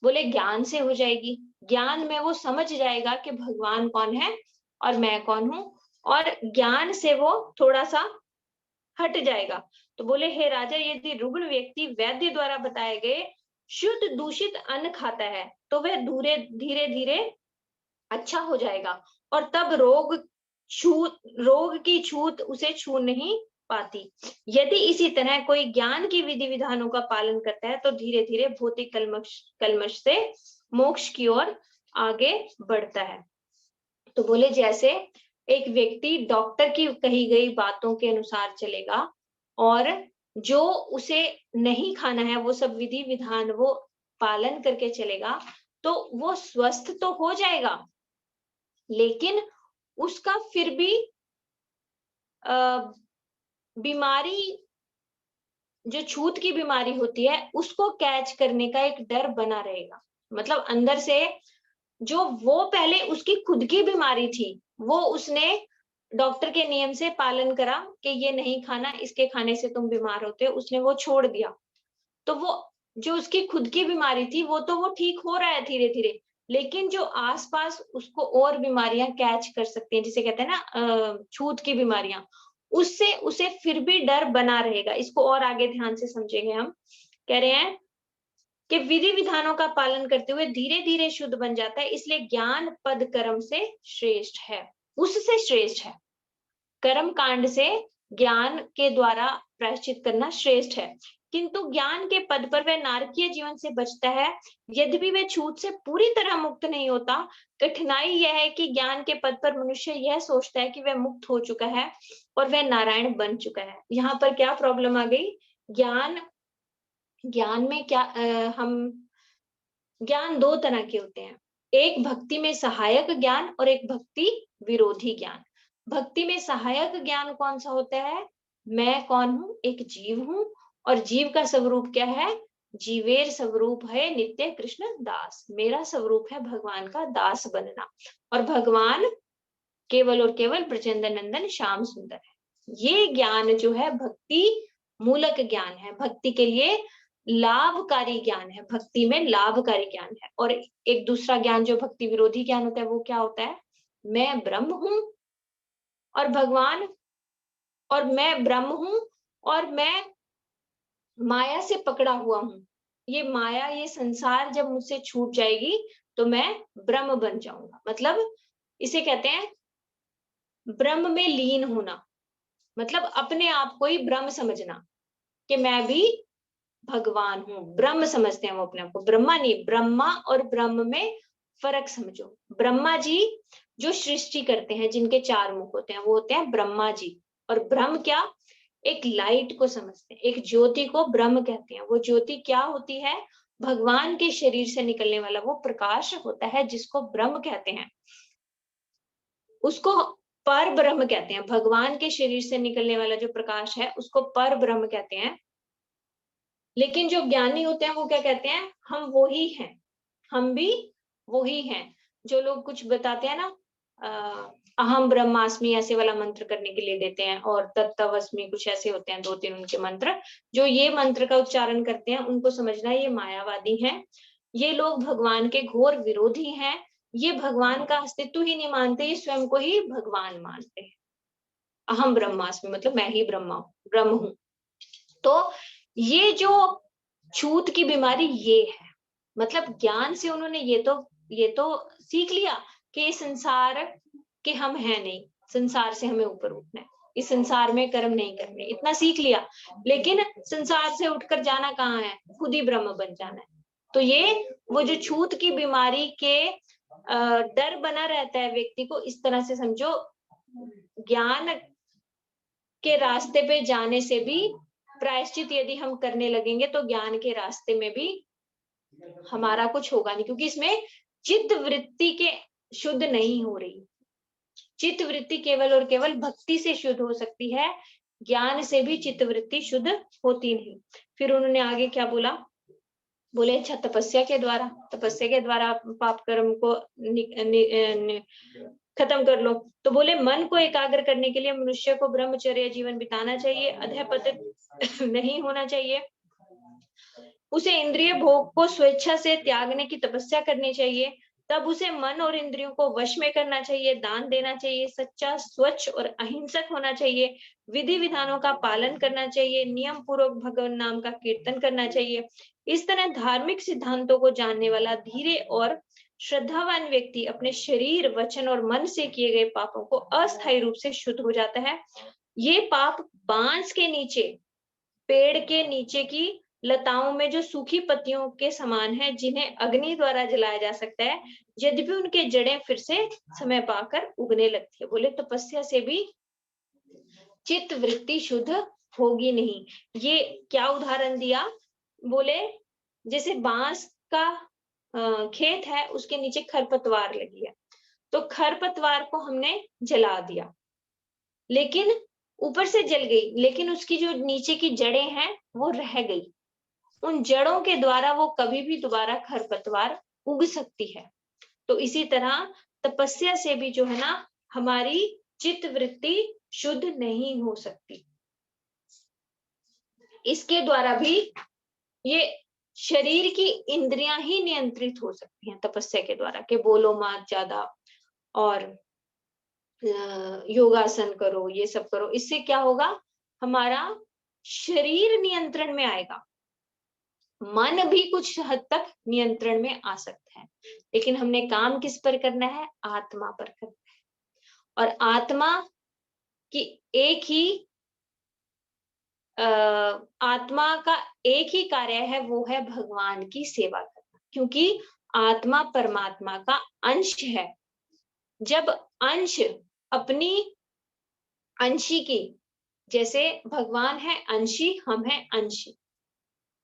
[SPEAKER 3] बोले ज्ञान से हो जाएगी। ज्ञान में वो समझ जाएगा कि भगवान कौन है और मैं कौन हूं, और ज्ञान से वो थोड़ा सा हट जाएगा। तो बोले हे राजा, यदि रुग्ण व्यक्ति वैद्य द्वारा बताए गए शुद्ध दूषित अन्न खाता है, तो वह धीरे धीरे अच्छा हो जाएगा, और तब रोग की छूत उसे छू नहीं पाती। यदि इसी तरह कोई ज्ञान की विधि विधानों का पालन करता है, तो धीरे धीरे भौतिक कलमश से मोक्ष की ओर आगे बढ़ता है। तो बोले जैसे एक व्यक्ति डॉक्टर की कही गई बातों के अनुसार चलेगा, और जो उसे नहीं खाना है वो सब विधि विधान वो पालन करके चलेगा, तो वो स्वस्थ तो हो जाएगा, लेकिन उसका फिर भी बीमारी, जो छूत की बीमारी होती है, उसको कैच करने का एक डर बना रहेगा। मतलब अंदर से जो वो पहले उसकी खुद की बीमारी थी, वो उसने डॉक्टर के नियम से पालन करा कि ये नहीं खाना, इसके खाने से तुम बीमार होते हो, उसने वो छोड़ दिया। तो वो जो उसकी खुद की बीमारी थी, वो तो वो ठीक हो रहा है धीरे धीरे, लेकिन जो आसपास उसको और बीमारियां कैच कर सकती हैं, जिसे कहते हैं ना छूत की बीमारियां, उससे उसे फिर भी डर बना रहेगा। इसको और आगे ध्यान से समझेंगे हम। कह रहे हैं कि विधि विधानों का पालन करते हुए धीरे धीरे शुद्ध बन जाता है, इसलिए ज्ञान पद कर्म से श्रेष्ठ है, उससे श्रेष्ठ है। कर्म कांड से ज्ञान के द्वारा प्रायश्चित करना श्रेष्ठ है, किंतु ज्ञान के पद पर वह नारकीय जीवन से बचता है, यद्यपि वह छूत से पूरी तरह मुक्त नहीं होता। कठिनाई यह है कि ज्ञान के पद पर मनुष्य यह सोचता है कि वह मुक्त हो चुका है और वह नारायण बन चुका है। यहाँ पर क्या प्रॉब्लम आ गई? ज्ञान में क्या हम ज्ञान दो तरह के होते हैं, एक भक्ति में सहायक ज्ञान और एक भक्ति विरोधी ज्ञान। भक्ति में सहायक ज्ञान कौन सा होता है? मैं कौन हूं? एक जीव हूं, और जीव का स्वरूप क्या है? जीवेर स्वरूप है नित्य कृष्ण दास। मेरा स्वरूप है भगवान का दास बनना, और भगवान केवल और केवल ब्रजेंद्र नंदन श्याम सुंदर है। ये ज्ञान जो है भक्ति मूलक ज्ञान है, भक्ति के लिए लाभकारी ज्ञान है, भक्ति में लाभकारी ज्ञान है। और एक दूसरा ज्ञान जो भक्ति विरोधी ज्ञान होता है वो क्या होता है, मैं ब्रह्म हूं और भगवान, और मैं ब्रह्म हूं और मैं माया से पकड़ा हुआ हूं। ये माया, ये संसार जब मुझसे छूट जाएगी तो मैं ब्रह्म बन जाऊंगा। मतलब इसे कहते हैं ब्रह्म में लीन होना, मतलब अपने आप को ही ब्रह्म समझना कि मैं भी भगवान हूँ। ब्रह्म समझते हैं वो अपने आप को, ब्रह्मा नहीं। ब्रह्मा और ब्रह्म में फर्क समझो। ब्रह्मा जी जो सृष्टि करते हैं, जिनके 4 मुख होते हैं, वो होते हैं ब्रह्मा जी। और ब्रह्म क्या, एक लाइट को समझते हैं, एक ज्योति को ब्रह्म कहते हैं। वो ज्योति क्या होती है, भगवान के शरीर से निकलने वाला वो प्रकाश होता है जिसको ब्रह्म कहते हैं। उसको पर ब्रह्म कहते हैं। भगवान के शरीर से निकलने वाला जो प्रकाश है उसको पर ब्रह्म कहते हैं। लेकिन जो ज्ञानी होते हैं वो क्या कहते हैं, हम वो ही हैं, हम भी वही हैं। जो लोग कुछ बताते हैं ना, अहम ब्रह्मास्मि ऐसे वाला मंत्र करने के लिए देते हैं, और तत्तवस्मि, कुछ ऐसे होते हैं 2-3 उनके मंत्र। जो ये मंत्र का उच्चारण करते हैं उनको समझना ये मायावादी हैं। ये लोग भगवान के घोर विरोधी हैं। ये भगवान का अस्तित्व ही नहीं मानते, ये स्वयं को ही भगवान मानते हैं। अहम ब्रह्मास्मि मतलब मैं ही ब्रह्म हूं। तो ये जो छूत की बीमारी ये है, मतलब ज्ञान से उन्होंने ये तो सीख लिया कि इस संसार के हम हैं नहीं, संसार से हमें ऊपर उठना है, इस संसार में कर्म नहीं करने, इतना सीख लिया। लेकिन संसार से उठकर जाना कहाँ है, खुद ही ब्रह्म बन जाना है। तो ये वो जो छूत की बीमारी के डर बना रहता है व्यक्ति को, इस तरह से समझो। ज्ञान के रास्ते पे जाने से भी प्रायश्चित यदि हम करने लगेंगे तो ज्ञान के रास्ते में भी हमारा कुछ होगा नहीं, क्योंकि इसमें चित्त वृत्ति के शुद्ध नहीं हो रही। चित्त वृत्ति केवल और केवल भक्ति से शुद्ध हो सकती है, ज्ञान से भी चित्त वृत्ति शुद्ध होती नहीं। फिर उन्होंने आगे क्या बोला, बोले अच्छा तपस्या के द्वारा पाप कर्म को खत्म कर लो। तो बोले मन को एकाग्र करने के लिए मनुष्य को ब्रह्मचर्य जीवन बिताना चाहिए, अधःपतित नहीं होना चाहिए। उसे इंद्रिय भोग को स्वेच्छा से त्यागने की तपस्या करनी चाहिए। तब उसे मन और इंद्रियों को वश में करना चाहिए, दान देना चाहिए, सच्चा, स्वच्छ और अहिंसक होना चाहिए, विधि विधानों का पालन करना चाहिए, नियम पूर्वक भगवान नाम का कीर्तन करना चाहिए। इस तरह धार्मिक सिद्धांतों को जानने वाला धीरे और श्रद्धावान व्यक्ति अपने शरीर, वचन और मन से किए गए पापों को अस्थायी रूप से शुद्ध हो जाता है। ये पाप बांस के नीचे, पेड़ के नीचे की लताओं में जो सूखी पत्तियों के समान है, जिन्हें अग्नि द्वारा जलाया जा सकता है, यद्यपि उनके जड़ें फिर से समय पाकर उगने लगती है। बोले तपस्या से भी चित्त वृत्ति शुद्ध होगी नहीं। ये क्या उदाहरण दिया, बोले जैसे बांस का खेत है, उसके नीचे खरपतवार लगी है, तो खरपतवार को हमने जला दिया, लेकिन ऊपर से जल गई, लेकिन उसकी जो नीचे की जड़ें हैं वो रह गई। उन जड़ों के द्वारा वो कभी भी दोबारा खरपतवार उग सकती है। तो इसी तरह तपस्या से भी जो है ना, हमारी चित्त वृत्ति शुद्ध नहीं हो सकती। इसके द्वारा भी ये शरीर की इंद्रियां ही नियंत्रित हो सकती हैं तपस्या के द्वारा, कि बोलो मत ज्यादा और योगासन करो, ये सब करो। इससे क्या होगा, हमारा शरीर नियंत्रण में आएगा, मन भी कुछ हद तक नियंत्रण में आ सकता है। लेकिन हमने काम किस पर करना है, आत्मा पर करना है। और आत्मा की एक ही आत्मा का एक ही कार्य है, वो है भगवान की सेवा करना, क्योंकि आत्मा परमात्मा का अंश है। जब अंश अपनी अंशी की, जैसे भगवान है अंशी, हम है अंशी,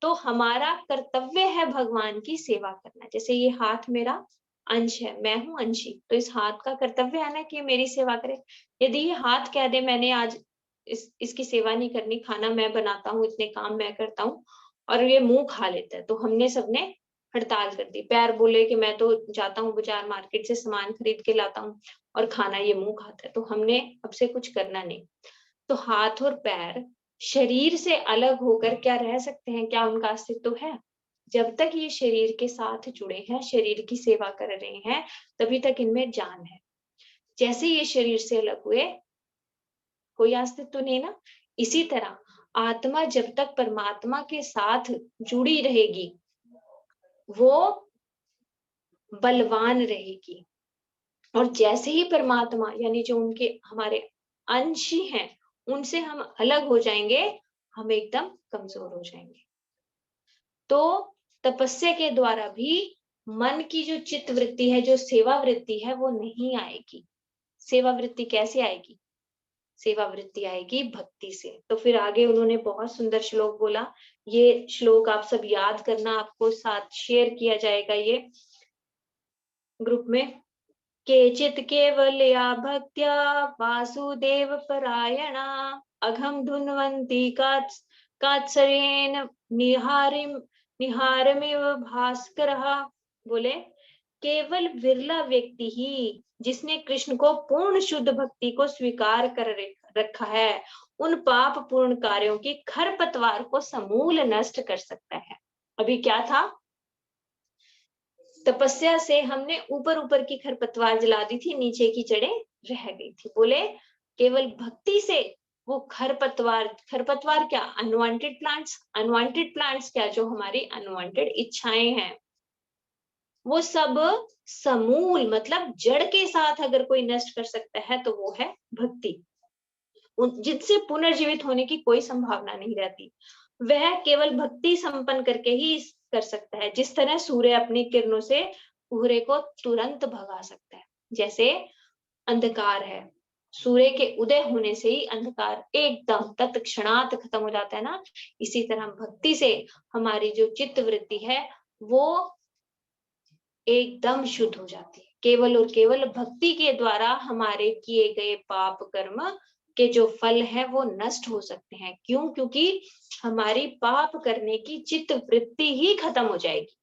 [SPEAKER 3] तो हमारा कर्तव्य है भगवान की सेवा करना। जैसे ये हाथ मेरा अंश है, मैं हूं अंशी, तो इस हाथ का कर्तव्य है ना कि मेरी सेवा करे। यदि ये हाथ कह दे मैंने आज इसकी सेवा नहीं करनी, खाना मैं बनाता हूँ, इतने काम मैं करता हूँ, और ये मुंह खा लेता है, तो हमने सबने हड़ताल कर दी। पैर बोले कि मैं तो जाता हूँ बाजार मार्केट से सामान खरीद के लाता हूँ, और खाना ये मुंह खाता है, तो हमने अब से कुछ करना नहीं। तो हाथ और पैर शरीर से अलग होकर क्या रह सकते हैं, क्या उनका अस्तित्व है? जब तक ये शरीर के साथ जुड़े हैं, शरीर की सेवा कर रहे हैं, तभी तक इनमें जान है। जैसे ये शरीर से अलग हुए, कोई अस्तित्व नहीं ना। इसी तरह आत्मा जब तक परमात्मा के साथ जुड़ी रहेगी, वो बलवान रहेगी। और जैसे ही परमात्मा यानी जो उनके हमारे अंश ही हैं, उनसे हम अलग हो जाएंगे, हम एकदम कमजोर हो जाएंगे। तो तपस्या के द्वारा भी मन की जो चित्त वृत्ति है, जो सेवा वृत्ति है, वो नहीं आएगी। सेवा वृत्ति कैसे आएगी? सेवा वृत्ति आएगी भक्ति से। तो फिर आगे उन्होंने बहुत सुंदर श्लोक बोला। ये श्लोक आप सब याद करना, आपको साथ शेयर किया जाएगा ये ग्रुप में। केचित् केवलया भक्त्या वासुदेव परायणा अघम धुन्वन्ति कात्सरेण निहारमिव भास्करः। बोले केवल विरला व्यक्ति ही जिसने कृष्ण को पूर्ण शुद्ध भक्ति को स्वीकार कर रखा है, उन पाप पूर्ण कार्यों की खरपतवार को समूल नष्ट कर सकता है। अभी क्या था? तपस्या से हमने ऊपर ऊपर की खरपतवार जला दी थी, नीचे की जड़ें रह गई थी। बोले केवल भक्ति से वो खरपतवार क्या? अनवांटेड प्लांट्स क्या? जो हमारी अनवांटेड इच्छाएं हैं, वो सब समूल मतलब जड़ के साथ अगर कोई नष्ट कर सकता है तो वो है भक्ति, जिससे पुनर्जीवित होने की कोई संभावना नहीं रहती। वह केवल भक्ति संपन्न करके ही कर सकता है। जिस तरह सूर्य अपनी किरणों से कोहरे को तुरंत भगा सकता है। जैसे अंधकार है, सूर्य के उदय होने से ही अंधकार एकदम तत्क्षणात खत्म हो जाता है ना। इसी तरह भक्ति से हमारी जो चित्त वृत्ति है वो एकदम शुद्ध हो जाती है। केवल और केवल भक्ति के द्वारा हमारे किए गए पाप कर्म के जो फल है वो नष्ट हो सकते हैं। क्यों? क्योंकि हमारी पाप करने की चित्त वृत्ति ही खत्म हो जाएगी।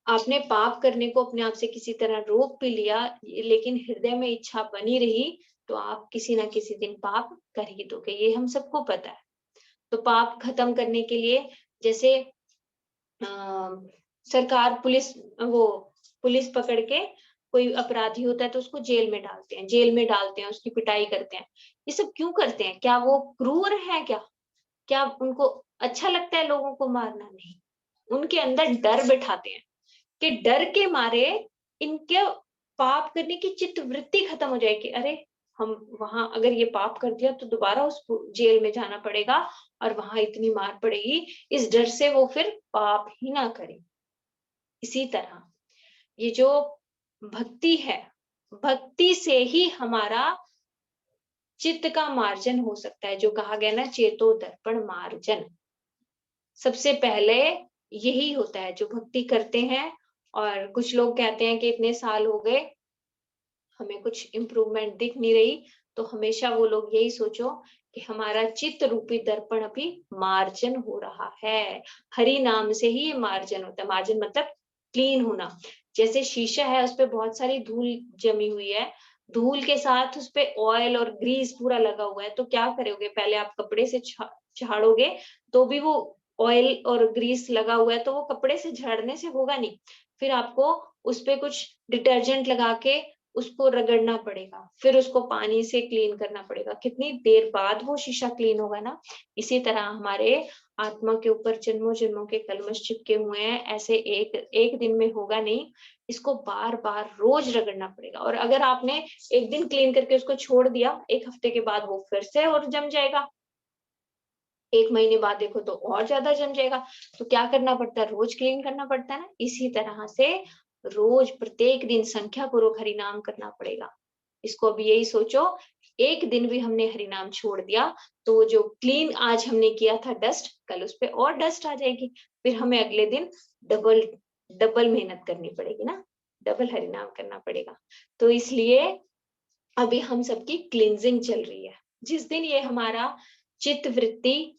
[SPEAKER 3] आपने पाप करने को अपने आप से किसी तरह रोक भी लिया, लेकिन हृदय में इच्छा बनी रही, तो आप किसी ना किसी दिन पाप कर ही दोगे, ये हम सबको पता है। तो पाप खत्म करने के लिए जैसे सरकार पुलिस पकड़ के कोई अपराधी होता है तो उसको जेल में डालते हैं, उसकी पिटाई करते हैं। ये सब क्यों करते हैं? क्या वो क्रूर है? क्या उनको अच्छा लगता है लोगों को मारना? नहीं, उनके अंदर डर बिठाते हैं कि डर के मारे इनके पाप करने की चित्त वृत्ति खत्म हो जाएगी। अरे हम वहां अगर ये पाप कर दिया तो दोबारा उस जेल में जाना पड़ेगा और वहां इतनी मार पड़ेगी, इस डर से वो फिर पाप ही ना करे। इसी तरह ये जो भक्ति है, भक्ति से ही हमारा चित्त का मार्जन हो सकता है। जो कहा गया ना, चेतो दर्पण मार्जन, सबसे पहले यही होता है जो भक्ति करते हैं। और कुछ लोग कहते हैं कि इतने साल हो गए हमें कुछ इम्प्रूवमेंट दिख नहीं रही, तो हमेशा वो लोग यही सोचो कि हमारा चित्त रूपी दर्पण अभी मार्जन हो रहा है। हरि नाम से ही ये मार्जन होता है। मार्जन मतलब क्लीन होना। जैसे शीशा है, उस पर बहुत सारी धूल जमी हुई है, धूल के साथ उस पे ऑयल और ग्रीस पूरा लगा हुआ है, तो क्या करोगे? पहले आप कपड़े से झाड़ोगे तो भी वो ऑयल और ग्रीस लगा हुआ है, तो वो कपड़े से झाड़ने से होगा नहीं। फिर आपको उस पे कुछ डिटर्जेंट लगा के उसको रगड़ना पड़ेगा, फिर उसको पानी से क्लीन करना पड़ेगा। कितनी देर बाद वो शीशा क्लीन होगा ना। इसी तरह हमारे आत्मा के ऊपर जन्मों जन्मों के कलमश चिपके हुए हैं, ऐसे एक दिन में होगा नहीं। इसको बार बार रोज रगड़ना पड़ेगा। और अगर आपने एक दिन क्लीन करके उसको छोड़ दिया, एक हफ्ते के बाद वो फिर से और जम जाएगा, एक महीने बाद देखो तो और ज्यादा जम जाएगा। तो क्या करना पड़ता है? रोज क्लीन करना पड़ता है ना। इसी तरह से रोज प्रत्येक दिन संख्या पूर्वक हरि नाम करना पड़ेगा। इसको अभी यही सोचो, एक दिन भी हमने हरि नाम छोड़ दिया तो जो क्लीन आज हमने किया था डस्ट, कल उस पर और डस्ट आ जाएगी। फिर हमें अगले दिन डबल मेहनत करनी पड़ेगी ना, डबल हरि नाम करना पड़ेगा। तो इसलिए अभी हम सबकी क्लींजिंग चल रही है। जिस दिन ये हमारा चित्त वृत्ति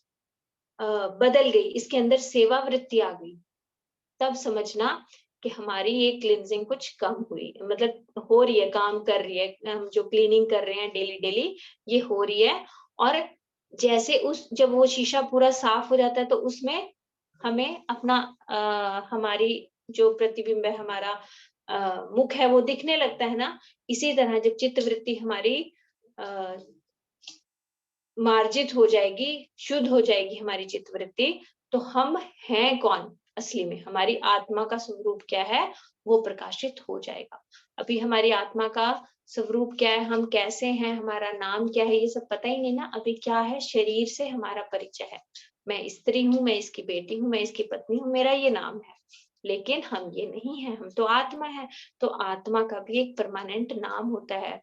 [SPEAKER 3] बदल गई, इसके अंदर सेवा वृत्ति आ गई, तब समझना कि हमारी ये क्लींजिंग कुछ कम हुई, मतलब हो रही है, काम कर रही है। हम जो क्लीनिंग कर रहे हैं डेली डेली, ये हो रही है। और जैसे जब वो शीशा पूरा साफ हो जाता है तो उसमें हमें अपना हमारी जो प्रतिबिंब है, हमारा मुख है वो दिखने लगता है ना। इसी तरह जब चित्तवृत्ति हमारी अ, मार्जित हो जाएगी, शुद्ध हो जाएगी हमारी चित्तवृत्ति, तो हम हैं कौन असली में, हमारी आत्मा का स्वरूप क्या है वो प्रकाशित हो जाएगा। अभी हमारी आत्मा का स्वरूप क्या है, हम कैसे हैं, हमारा नाम क्या है, ये सब पता ही नहीं ना। अभी क्या है, शरीर से हमारा परिचय है, मैं स्त्री हूँ, मैं इसकी बेटी हूँ, मैं इसकी पत्नी हूँ, मेरा ये नाम है। लेकिन हम ये नहीं है, हम तो आत्मा है। तो आत्मा का भी एक परमानेंट नाम होता है,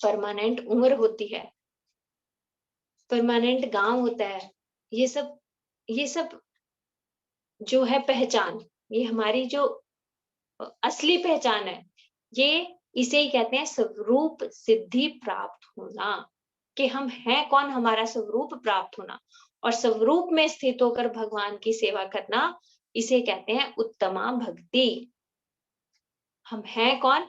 [SPEAKER 3] परमानेंट उम्र होती है, परमानेंट गांव होता है। ये सब जो है पहचान, ये हमारी जो असली पहचान है, ये इसे ही कहते हैं स्वरूप सिद्धि प्राप्त होना, कि हम हैं कौन, हमारा स्वरूप प्राप्त होना। और स्वरूप में स्थित होकर भगवान की सेवा करना, इसे कहते हैं उत्तमा भक्ति। हम हैं कौन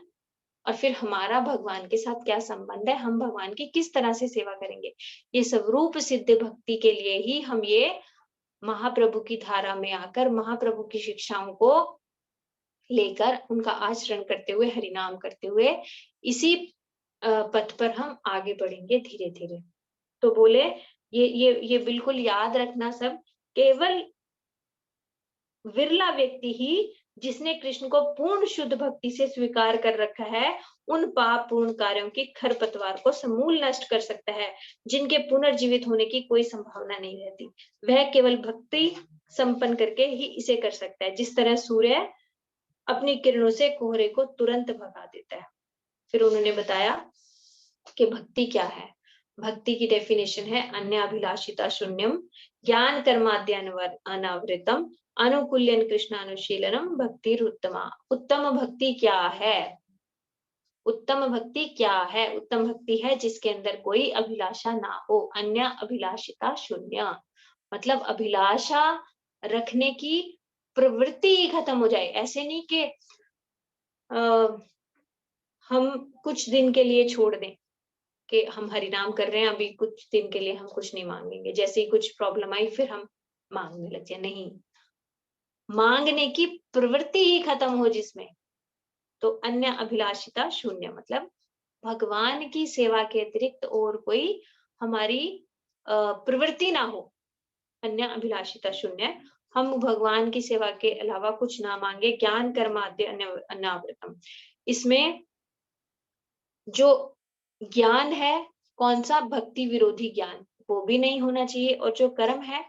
[SPEAKER 3] और फिर हमारा भगवान के साथ क्या संबंध है, हम भगवान की किस तरह से सेवा करेंगे। ये स्वरूप सिद्ध भक्ति के लिए ही हम ये महाप्रभु की धारा में आकर महाप्रभु की शिक्षाओं को लेकर उनका आचरण करते हुए, हरिनाम करते हुए, इसी पथ पर हम आगे बढ़ेंगे धीरे धीरे। तो बोले ये बिल्कुल याद रखना सब, केवल विरला व्यक्ति ही जिसने कृष्ण को पूर्ण शुद्ध भक्ति से स्वीकार कर रखा है, उन पाप पूर्ण कार्यों की खरपतवार को समूल नष्ट कर सकता है, जिनके पुनर्जीवित होने की कोई संभावना नहीं रहती। वह केवल भक्ति संपन्न करके ही इसे कर सकता है, जिस तरह सूर्य अपनी किरणों से कोहरे को तुरंत भगा देता है। फिर उन्होंने बताया कि भक्ति क्या है। भक्ति की डेफिनेशन है अन्य अभिलाषिता शून्यम, ज्ञान कर्माद्य अनावृतम, अनुकूल्यन कृष्णानुशीलनम, भक्ति उत्तमा। उत्तम भक्ति क्या है? उत्तम भक्ति क्या है? उत्तम भक्ति है जिसके अंदर कोई अभिलाषा ना हो, अन्य अभिलाषिता शून्य, मतलब अभिलाषा रखने की प्रवृत्ति ही खत्म हो जाए। ऐसे नहीं कि हम कुछ दिन के लिए छोड़ दें कि हम हरिनाम कर रहे हैं, अभी कुछ दिन के लिए हम कुछ नहीं मांगेंगे, जैसे ही कुछ प्रॉब्लम आई फिर हम मांगने लग जाए। नहीं, मांगने की प्रवृत्ति ही खत्म हो जिसमें, तो अन्य अभिलाषिता शून्य, मतलब भगवान की सेवा के अतिरिक्त और कोई हमारी प्रवृत्ति ना हो। अन्य अभिलाषिता शून्य, हम भगवान की सेवा के अलावा कुछ ना मांगे। ज्ञान कर्माद्य अनावृतम, इसमें जो ज्ञान है कौन सा, भक्ति विरोधी ज्ञान, वो भी नहीं होना चाहिए। और जो कर्म है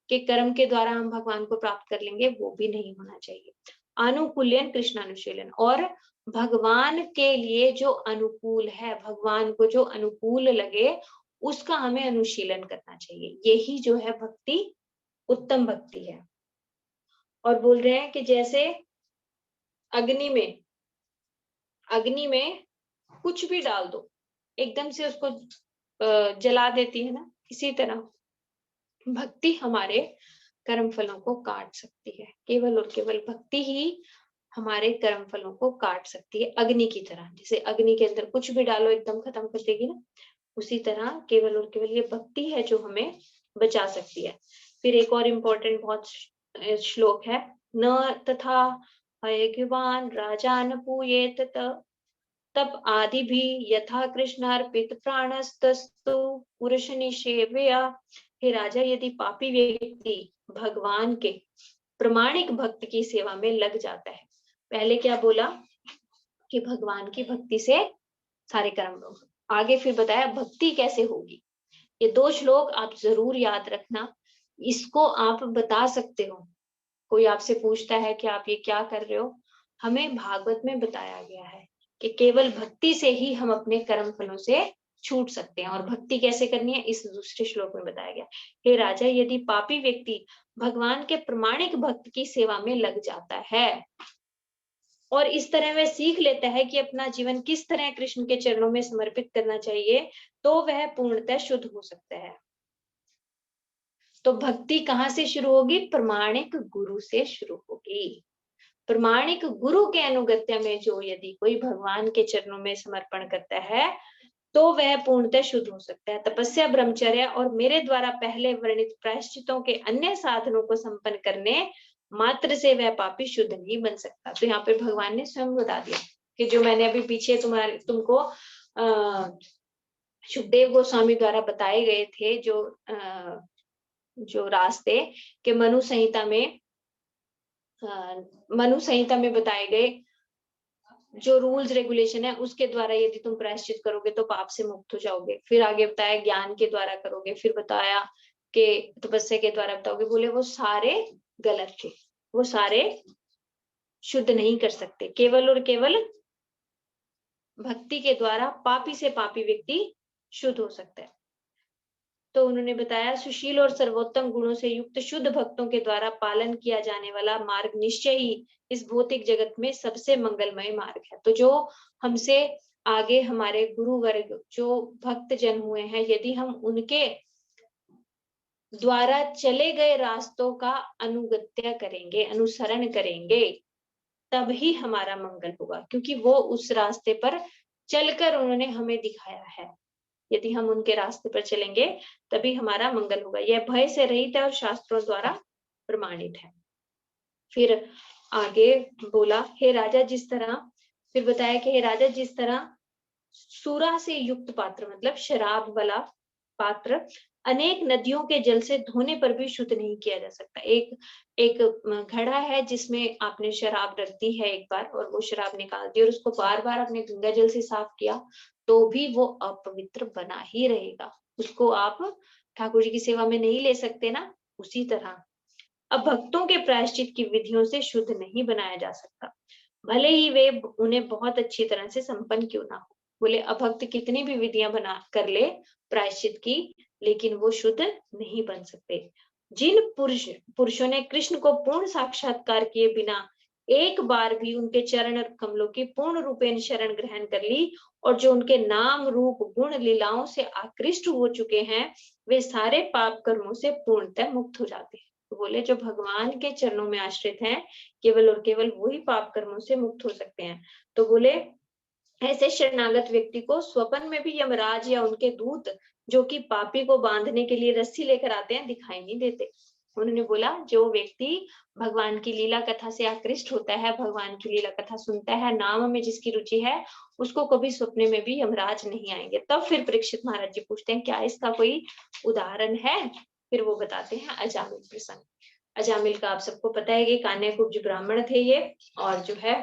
[SPEAKER 3] कि कर्म के द्वारा हम भगवान को प्राप्त कर लेंगे, वो भी नहीं होना चाहिए। अनुकूल्यन कृष्णानुशीलन, और भगवान के लिए जो अनुकूल है, भगवान को जो अनुकूल लगे, उसका हमें अनुशीलन करना चाहिए। यही जो है भक्ति, उत्तम भक्ति है। और बोल रहे हैं कि जैसे अग्नि में कुछ भी डाल दो, एकदम से उसको जला देती है ना, इसी तरह भक्ति हमारे कर्म फलों को काट सकती है। केवल और केवल भक्ति ही हमारे कर्म फलों को काट सकती है, अग्नि की तरह। जैसे अग्नि के अंदर कुछ भी डालो एकदम खत्म कर देगी ना, उसी तरह केवल और केवल ये भक्ति है जो हमें बचा सकती है। फिर एक और इम्पोर्टेंट बहुत श्लोक है, न तथा हयग्रीवान राजान पूयेत तप आदि भी यथा कृष्णार्पित प्राणस्तस्तु पुरुष निषेवया। हे राजा, यदि पापी व्यक्ति भगवान के प्रमाणिक भक्त की सेवा में लग जाता है, पहले क्या बोला कि भगवान की भक्ति से सारे कर्म होंगे, आगे फिर बताया भक्ति कैसे होगी। ये दो श्लोक आप जरूर याद रखना, इसको आप बता सकते हो। कोई आपसे पूछता है कि आप ये क्या कर रहे हो, हमें भागवत में बताया गया है कि केवल भक्ति से ही हम अपने कर्म फलों से छूट सकते हैं। और भक्ति कैसे करनी है, इस दूसरे श्लोक में बताया गया। हे राजा, यदि पापी व्यक्ति भगवान के प्रमाणिक भक्त की सेवा में लग जाता है और इस तरह वह सीख लेता है कि अपना जीवन किस तरह कृष्ण के चरणों में समर्पित करना चाहिए, तो वह पूर्णतः शुद्ध हो सकता है। तो भक्ति कहाँ से शुरू होगी? प्रमाणिक गुरु से शुरू होगी। प्रमाणिक गुरु के अनुगत्य में जो यदि कोई भगवान के चरणों में समर्पण करता है, तो वह पूर्णतः शुद्ध हो सकता है। तपस्या, ब्रह्मचर्य और मेरे द्वारा पहले वर्णित प्रायश्चितों के अन्य साधनों को संपन्न करने मात्र से वह पापी शुद्ध नहीं बन सकता। तो यहाँ पे भगवान ने स्वयं बता दिया कि जो मैंने अभी पीछे तुमको सुखदेव गोस्वामी द्वारा बताए गए थे जो रास्ते के मनु संहिता में बताए गए जो रूल्स रेगुलेशन है उसके द्वारा यदि तुम प्रायश्चित करोगे तो पाप से मुक्त हो जाओगे। फिर आगे बताया ज्ञान के द्वारा करोगे, फिर बताया कि तपस्या के द्वारा बताओगे। बोले वो सारे गलत थे, वो सारे शुद्ध नहीं कर सकते। केवल और केवल भक्ति के द्वारा पापी से पापी व्यक्ति शुद्ध हो सकता है। तो उन्होंने बताया सुशील और सर्वोत्तम गुणों से युक्त शुद्ध भक्तों के द्वारा पालन किया जाने वाला मार्ग निश्चय ही इस भौतिक जगत में सबसे मंगलमय मार्ग है। तो जो हमसे आगे हमारे गुरु वर्ग जो भक्त जन हुए हैं, यदि हम उनके द्वारा चले गए रास्तों का अनुगत्य करेंगे, अनुसरण करेंगे, तब ही हमारा मंगल होगा, क्योंकि वो उस रास्ते पर चलकर उन्होंने हमें दिखाया है। यदि हम उनके रास्ते पर चलेंगे तभी हमारा मंगल होगा। यह भय से रहित है और शास्त्रों द्वारा प्रमाणित है। फिर आगे बोला, हे राजा जिस तरह, फिर बताया कि हे राजा जिस तरह सूरा से युक्त पात्र मतलब शराब वाला पात्र अनेक नदियों के जल से धोने पर भी शुद्ध नहीं किया जा सकता। एक घड़ा है जिसमें आपने शराब रख दी है एक बार और वो शराब निकाल दी और उसको बार बार अपने गंगा जल से साफ किया तो भी वो अपवित्र बना ही रहेगा। उसको आप ठाकुर जी की सेवा में नहीं ले सकते ना। उसी तरह अब भक्तों के प्रायश्चित की विधियों से शुद्ध नहीं बनाया जा सकता, भले ही वे उन्हें बहुत अच्छी तरह से संपन्न क्यों ना हो। बोले अभक्त कितनी भी विधियां बना कर ले प्रायश्चित की, लेकिन वो शुद्ध नहीं बन सकते। जिन पुरुषों ने कृष्ण को पूर्ण साक्षात्कार किए बिना एक बार भी उनके चरण कमलों की पूर्ण रूपेण शरण ग्रहण कर ली और जो उनके नाम रूप गुण लीलाओं से आकृष्ट हो चुके हैं, वे सारे पाप कर्मों से पूर्णतः मुक्त हो जाते हैं। तो बोले जो भगवान के चरणों में आश्रित हैं, केवल और केवल वही पाप कर्मों से मुक्त हो सकते हैं। तो बोले ऐसे शरणागत व्यक्ति को स्वप्न में भी यमराज या उनके दूत जो कि पापी को बांधने के लिए रस्सी लेकर आते हैं दिखाई नहीं देते। उन्होंने बोला जो व्यक्ति भगवान की लीला कथा से आकृष्ट होता है, भगवान की लीला कथा सुनता है, नाम में जिसकी रुचि है, उसको कभी सपने में भी यमराज नहीं आएंगे। तब फिर परीक्षित महाराज जी पूछते हैं क्या इसका कोई उदाहरण है? फिर वो बताते हैं अजामिल प्रसंग। अजामिल का आप सबको पता है कि कान्याकुब्ज ब्राह्मण थे ये, और जो है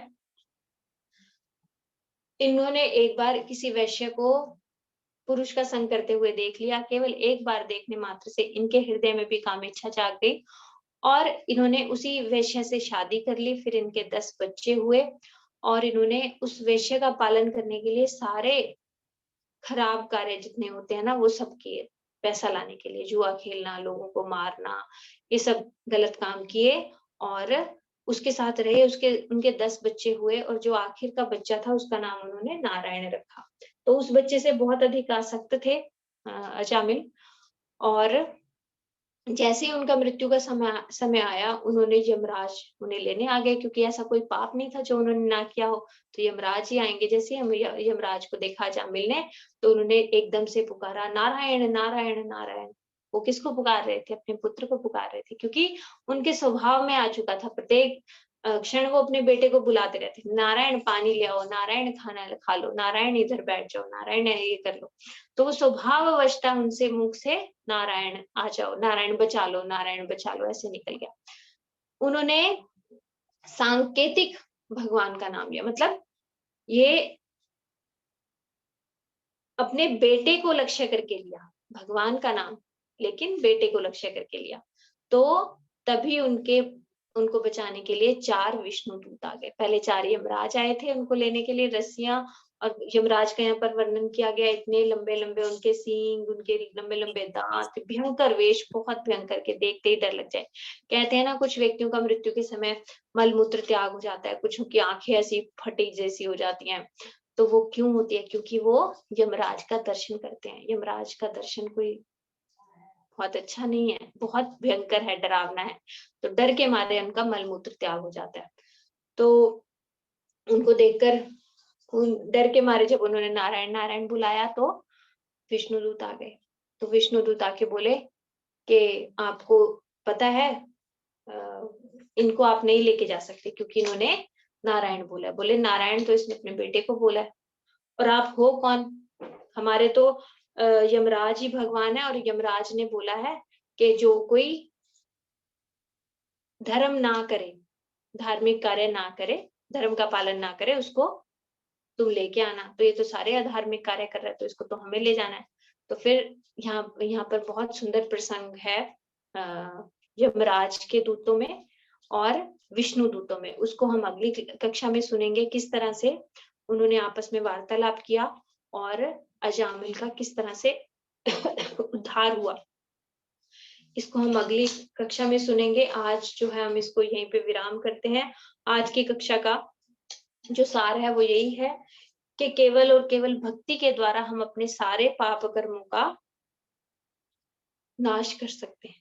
[SPEAKER 3] इन्होंने एक बार किसी वैश्य को पुरुष का संग करते हुए देख लिया। केवल एक बार देखने मात्र से इनके हृदय में भी काम इच्छा जाग गई और इन्होंने उसी वैश्य से शादी कर ली। फिर इनके 10 बच्चे हुए और इन्होंने उस वैश्य का पालन करने के लिए सारे खराब कार्य जितने होते हैं ना वो सब किए। पैसा लाने के लिए जुआ खेलना, लोगों को मारना, ये सब गलत काम किए और उसके साथ रहे। उनके 10 बच्चे हुए और जो आखिर का बच्चा था उसका नाम उन्होंने नारायण रखा। तो उस बच्चे से बहुत अधिक आसक्त थे अजामिल, और जैसे ही उनका मृत्यु का समय आया, उन्होंने यमराज उन्हें लेने आ गए, क्योंकि ऐसा कोई पाप नहीं था जो उन्होंने ना किया हो, तो यमराज ही आएंगे। जैसे ही हम यमराज को देखा अजामिल ने, तो उन्होंने एकदम से पुकारा नारायण नारायण नारायण। वो किसको पुकार रहे थे? अपने पुत्र को पुकार रहे थे, क्योंकि उनके स्वभाव में आ चुका था। प्रत्येक क्षण वो अपने बेटे को बुलाते रहते, नारायण पानी ले आओ, नारायण खाना खा लो, नारायण इधर बैठ जाओ, नारायण ये कर लो। तो वो स्वभाववशता उनसे मुख से नारायण आ जाओ, नारायण बचा लो, नारायण बचा लो ऐसे निकल गया। उन्होंने सांकेतिक भगवान का नाम लिया, मतलब ये अपने बेटे को लक्ष्य करके लिया भगवान का नाम, लेकिन बेटे को लक्ष्य करके लिया। तो तभी उनको बचाने के लिए 4 विष्णु दूत आ गए। पहले 4 यमराज आए थे उनको लेने के लिए रस्सियां, और यमराज का यहाँ पर वर्णन किया गया, इतने लंबे लंबे उनके सींग, उनके लंबे लंबे दांत, भयंकर वेश, बहुत भयंकर के देखते ही डर लग जाए। कहते हैं ना कुछ व्यक्तियों का मृत्यु के समय मलमूत्र त्याग हो जाता है, कुछ की आंखें ऐसी फटी जैसी हो जाती हैं। तो वो क्यों होती है? क्योंकि वो यमराज का दर्शन करते हैं। यमराज का दर्शन कोई बहुत अच्छा नहीं है, बहुत भयंकर है, डरावना है। तो डर के मारे उनका मलमूत्र त्याग हो जाता है। तो उनको देखकर डर के मारे जब उन्होंने नारायण नारायण बुलाया तो विष्णुदूत आ गए। तो विष्णुदूत आके बोले कि आपको पता है इनको आप नहीं लेके जा सकते क्योंकि इन्होंने नारायण बोला। बोले नारायण तो इसने अपने बेटे को बोला है और आप हो कौन? हमारे तो यमराज ही भगवान है और यमराज ने बोला है कि जो कोई धर्म ना करे, धार्मिक कार्य ना करे, धर्म का पालन ना करे, उसको तुम लेके आना। तो ये तो सारे अधार्मिक कार्य कर रहे हैं, तो इसको तो हमें ले जाना है। तो फिर यहाँ पर बहुत सुंदर प्रसंग है यमराज के दूतों में और विष्णु दूतों में। उसको हम अगली कक्षा में सुनेंगे किस तरह से उन्होंने आपस में वार्तालाप किया और अजामिल का किस तरह से उद्धार हुआ। इसको हम अगली कक्षा में सुनेंगे। आज जो है हम इसको यहीं पे विराम करते हैं। आज की कक्षा का जो सार है वो यही है कि केवल और केवल भक्ति के द्वारा हम अपने सारे पाप कर्मों का नाश कर सकते हैं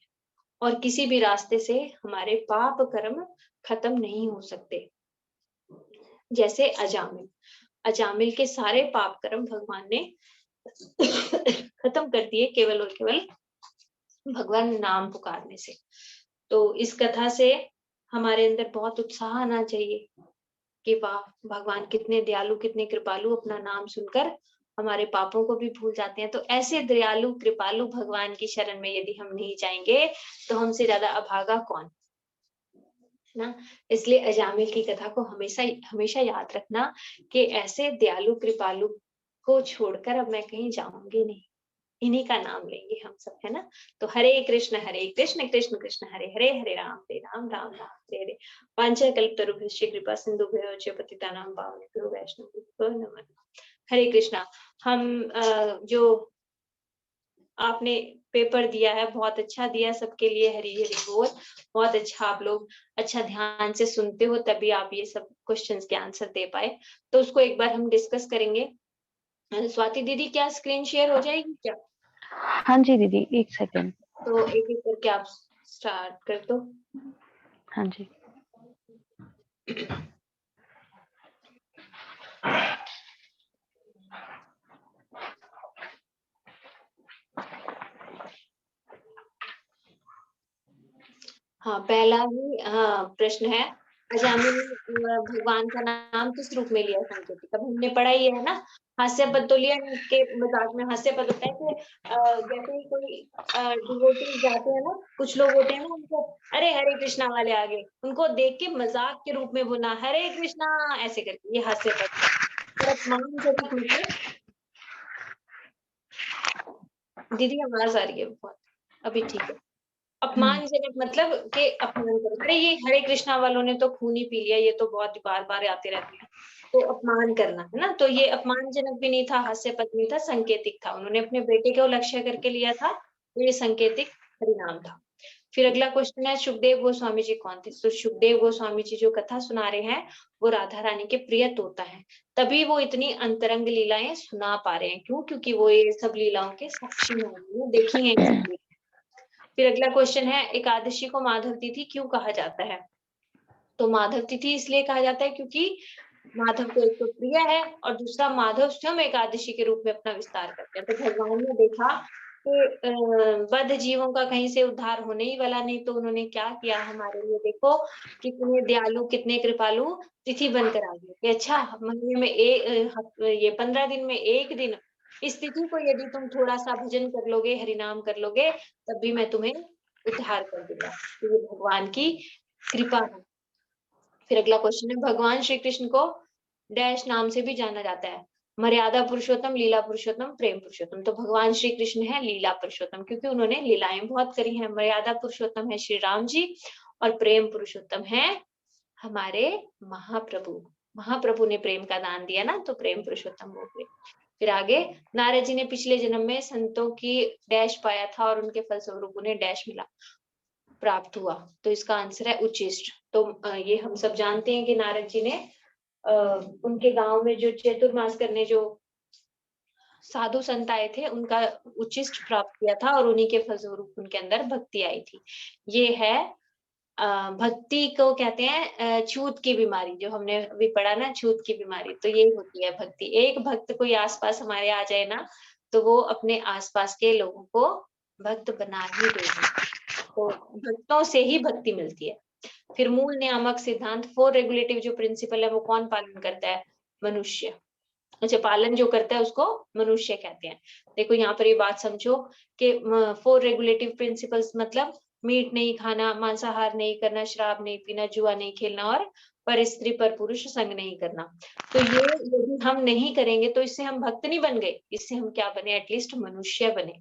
[SPEAKER 3] और किसी भी रास्ते से हमारे पाप कर्म खत्म नहीं हो सकते। जैसे अजामिल के सारे पाप कर्म भगवान ने खत्म कर दिए केवल और केवल भगवान नाम पुकारने से। तो इस कथा से हमारे अंदर बहुत उत्साह आना चाहिए कि वाह भगवान कितने दयालु, कितने कृपालु, अपना नाम सुनकर हमारे पापों को भी भूल जाते हैं। तो ऐसे दयालु कृपालु भगवान की शरण में यदि हम नहीं जाएंगे तो हमसे ज्यादा अभागा कौन, है ना। इसलिए अजामिल की कथा को हमेशा हमेशा याद रखना कि ऐसे दयालु कृपालु को छोड़कर अब मैं कहीं जाऊंगी नहीं, इन्हीं का नाम लेंगे हम सब, है ना। तो हरे कृष्ण कृष्ण कृष्ण हरे हरे, हरे राम राम राम हरे हरे। वांछाकल्पतरुभ्यश्च कृपा सिन्धुभ्यो च पतितानां पावनेभ्यो वैष्णवेभ्यो नमः। हरे कृष्णा। हम जो आपने पेपर दिया है बहुत अच्छा दिया सबके लिए, हरी हरी बोल। बहुत अच्छा, आप लोग अच्छा ध्यान से सुनते हो तभी आप ये सब क्वेश्चंस के आंसर दे पाए। तो उसको एक बार हम डिस्कस करेंगे। स्वाति दीदी क्या स्क्रीन शेयर हो जाएगी क्या?
[SPEAKER 1] हाँ जी दीदी, 1 सेकंड।
[SPEAKER 3] तो एक एक करके आप स्टार्ट कर दो।
[SPEAKER 1] हाँ जी।
[SPEAKER 3] हाँ, पहला ही प्रश्न है, अजामिल ने भगवान का नाम किस रूप में लिया संकेतिक? अब हमने पढ़ा ही है ना, हास्यपद तो लिया नहीं, के मजाक में हास्यपद होता है कि जैसे ही कोई डिवोटी जाते हैं ना, कुछ लोग होते हैं ना, उनको अरे हरे कृष्णा वाले आ गए, उनको देख के मजाक के रूप में बोलना हरे कृष्णा ऐसे करके, ये हास्यपद। और अपमानजनक मतलब, दीदी आवाज आ रही है बहुत, अभी ठीक है। अपमानजनक मतलब के अपमान करो, अरे ये हरे कृष्णा वालों ने तो खून ही पी लिया, ये तो बहुत बार बार आते रहते हैं, तो अपमान करना, है ना। तो ये अपमानजनक भी नहीं था, हास्यपद नहीं था, संकेतिक था। उन्होंने अपने बेटे को लक्ष्य करके लिया था, तो ये संकेतिक हरिनाम था। फिर अगला क्वेश्चन है, सुखदेव गोस्वामी जी कौन थे? तो सुखदेव गोस्वामी जी जो कथा सुना रहे हैं वो राधा रानी के प्रिय तोता है, तभी वो इतनी अंतरंग लीलाएं सुना पा रहे हैं। क्यों? क्योंकि वो ये सब लीलाओं के साक्षी हैं, देखी हैं। फिर अगला क्वेश्चन है, एकादशी को माधव तिथि क्यों कहा जाता है? तो माधव तिथि इसलिए कहा जाता है क्योंकि माधव को एक तो प्रिय है और दूसरा माधव स्वयं एकादशी के रूप में अपना विस्तार करते हैं। तो भगवान ने देखा कि बद्ध जीवों का कहीं से उद्धार होने ही वाला नहीं, तो उन्होंने क्या किया हमारे लिए, देखो कितने दयालु कितने कृपालु, तिथि बनकर आ गए कि अच्छा महीने में ये 15 दिन में एक दिन इस तिथि को यदि तुम थोड़ा सा भजन कर लोगे, हरिनाम कर लोगे, तब भी मैं तुम्हें उद्धार कर दूंगा। तो ये भगवान की कृपा है। फिर अगला क्वेश्चन है, भगवान श्री कृष्ण को डैश नाम से भी जाना जाता है? मर्यादा पुरुषोत्तम, लीला पुरुषोत्तम, प्रेम पुरुषोत्तम। तो भगवान श्री कृष्ण है लीला पुरुषोत्तम क्योंकि उन्होंने लीलाएं बहुत करी हैं। मर्यादा पुरुषोत्तम है श्री राम जी और प्रेम पुरुषोत्तम है हमारे महाप्रभु। महाप्रभु ने प्रेम का दान दिया ना, तो प्रेम पुरुषोत्तम हो गए। फिर आगे, नारद जी ने पिछले जन्म में संतों की डैश पाया था और उनके फलस्वरूप उन्हें डैश मिला, प्राप्त हुआ। तो इसका आंसर है उच्चिष्ट। तो ये हम सब जानते हैं कि नारद जी ने उनके गांव में जो चतुर्मास करने जो साधु संत आए थे उनका उच्चिष्ट प्राप्त किया था और उन्हीं के फलस्वरूप उनके अंदर भक्ति आई थी। ये है भक्ति को कहते हैं छूत की बीमारी, जो हमने अभी पढ़ा ना, छूत की बीमारी, तो ये होती है भक्ति। एक भक्त कोई आसपास हमारे आ जाए ना, तो वो अपने आसपास के लोगों को भक्त बना ही देगा। तो भक्तों से ही भक्ति मिलती है। फिर मूल नियामक सिद्धांत, 4 रेगुलेटिव जो प्रिंसिपल है वो कौन पालन करता है? मनुष्य। अच्छा, पालन जो करता है उसको मनुष्य कहते हैं। देखो यहाँ पर ये बात समझो कि 4 रेगुलेटिव प्रिंसिपल्स मतलब मीट नहीं खाना, मांसाहार नहीं करना, शराब नहीं पीना, जुआ नहीं खेलना और पर स्त्री पर पुरुष संग नहीं करना। तो ये यदि हम नहीं करेंगे तो इससे हम भक्त नहीं बन गए, इससे हम क्या बने? एटलीस्ट मनुष्य बने,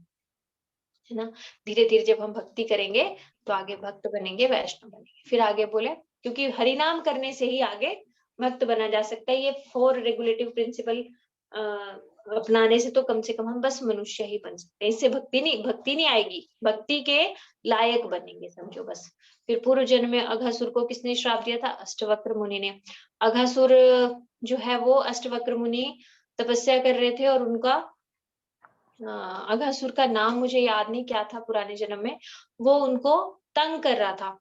[SPEAKER 3] है ना। धीरे धीरे जब हम भक्ति करेंगे तो आगे भक्त बनेंगे, वैष्णव बनेंगे। फिर आगे बोले, क्योंकि हरिनाम करने से ही आगे भक्त बना जा सकता है। ये 4 रेगुलेटिव प्रिंसिपल अपनाने से तो कम से कम हम बस मनुष्य ही बन सकते हैं। इससे भक्ति नहीं आएगी, भक्ति के लायक बनेंगे, समझो बस। फिर पूर्व जन्म में अघासुर को किसने श्राप दिया था? अष्टवक्र मुनि ने। अघासुर जो है वो अष्टवक्र मुनि तपस्या कर रहे थे, और उनका अघासुर का नाम मुझे याद नहीं क्या था पुराने जन्म में, वो उनको तंग कर रहा था।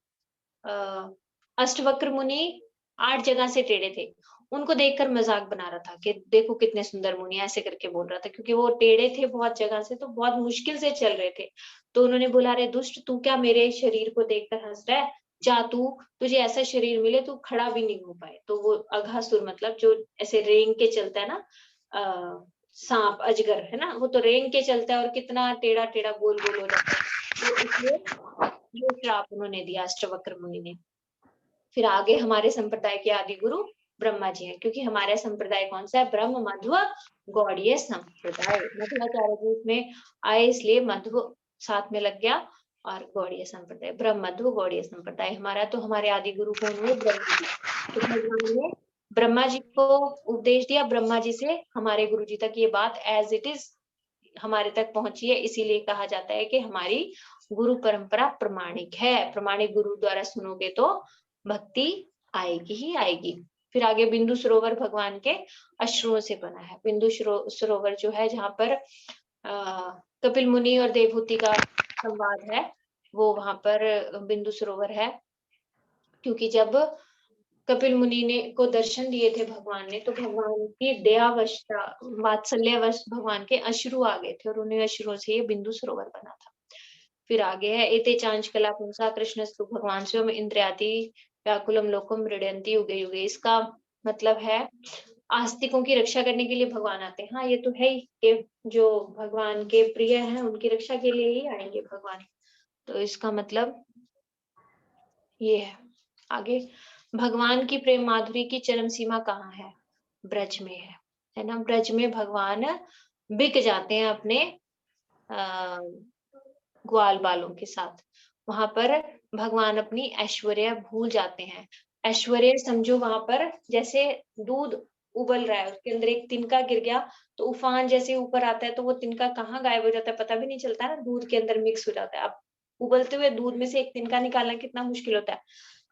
[SPEAKER 3] अष्टवक्र मुनि 8 जगह से टेढ़े थे, उनको देखकर मजाक बना रहा था कि देखो कितने सुंदर मुनि, ऐसे करके बोल रहा था, क्योंकि वो टेढ़े थे बहुत जगह से, तो बहुत मुश्किल से चल रहे थे। तो उन्होंने बोला, रे दुष्ट, तू क्या मेरे शरीर को देखकर हंस रहा है? जा तू, तुझे ऐसा शरीर मिले तू खड़ा भी नहीं हो पाए। तो वो अघासुर मतलब जो ऐसे रेंग के चलता है ना, सांप अजगर, है ना, वो तो रेंग के चलता है और कितना टेढ़ा टेढ़ा गोल गोल हो जाता है। तो इसलिए ये श्राप उन्होंने दिया अष्टवक्र मुनि ने। फिर आगे हमारे संप्रदाय के आदि गुरु ब्रह्मा जी हैं, क्योंकि हमारा संप्रदाय कौन सा है? ब्रह्म मध्व गौड़ीय संप्रदाय। मध्वाचार्य जी उसमें आए, इसलिए मध्व साथ में लग गया, और गौड़ीय संप्रदाय, ब्रह्म मध्व गौड़ीय संप्रदाय हमारा। तो हमारे आदि गुरु कौन हुए? ब्रह्मा जी। तो भगवान ने ब्रह्मा जी को उपदेश दिया, ब्रह्मा जी से हमारे गुरु जी तक ये बात एज इट इज हमारे तक पहुंची है। इसीलिए कहा जाता है कि हमारी गुरु परंपरा प्रमाणिक है। प्रमाणिक गुरु द्वारा सुनोगे तो भक्ति आएगी ही आएगी। फिर आगे बिंदु सरोवर भगवान के अश्रुओं से बना है। बिंदु सरोवर जो है, जहाँ पर कपिल मुनि और देवहूति का संवाद है, वो वहां पर बिंदु सरोवर है। क्योंकि जब कपिल मुनि ने को दर्शन दिए थे भगवान ने, तो भगवान की दयावशता, वात्सल्यवश भगवान के अश्रु आ गए थे, और उन्हीं अश्रुओं से ये बिंदु सरोवर बना था। फिर आगे है, एते चांच कला पुंसा कृष्णस्तु भगवान स्वयं इंद्रियाति व्याकुलम लोकम मृडयन्ति युगे युगे। इसका मतलब है आस्तिकों की रक्षा करने के लिए भगवान आते हैं। हाँ, ये तो है ही कि जो भगवान के प्रिय हैं उनकी रक्षा के लिए ही आएंगे भगवान। तो इसका मतलब ये है। आगे, भगवान की प्रेम माधुरी की चरम सीमा कहाँ है? ब्रज में है ना। ब्रज में भगवान बिक जाते हैं अपने ग्वाल बालों के साथ। वहां पर भगवान अपनी ऐश्वर्य भूल जाते हैं। ऐश्वर्य समझो, वहां पर जैसे दूध उबल रहा है, उसके अंदर एक तिनका गिर गया, तो उफान जैसे ऊपर आता है तो वो तिनका कहाँ गायब हो जाता है पता भी नहीं चलता ना, दूध के अंदर मिक्स हो जाता है। अब उबलते हुए दूध में से एक तिनका निकालना कितना मुश्किल होता है।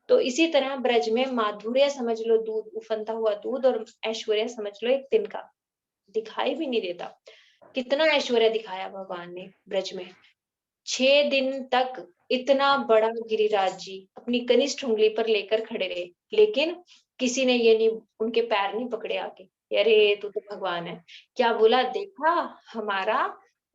[SPEAKER 3] तो इसी तरह ब्रज में माधुर्य समझ लो दूध, उफनता हुआ दूध, और ऐश्वर्य समझ लो एक तिनका, दिखाई भी नहीं देता। कितना ऐश्वर्य दिखाया भगवान ने ब्रज में। 6 दिन तक इतना बड़ा गिरिराज जी अपनी कनिष्ठ उंगली पर लेकर खड़े रहे, लेकिन किसी ने ये नहीं, उनके पैर नहीं पकड़े आके, अरे तू तो भगवान है। क्या बोला? देखा, हमारा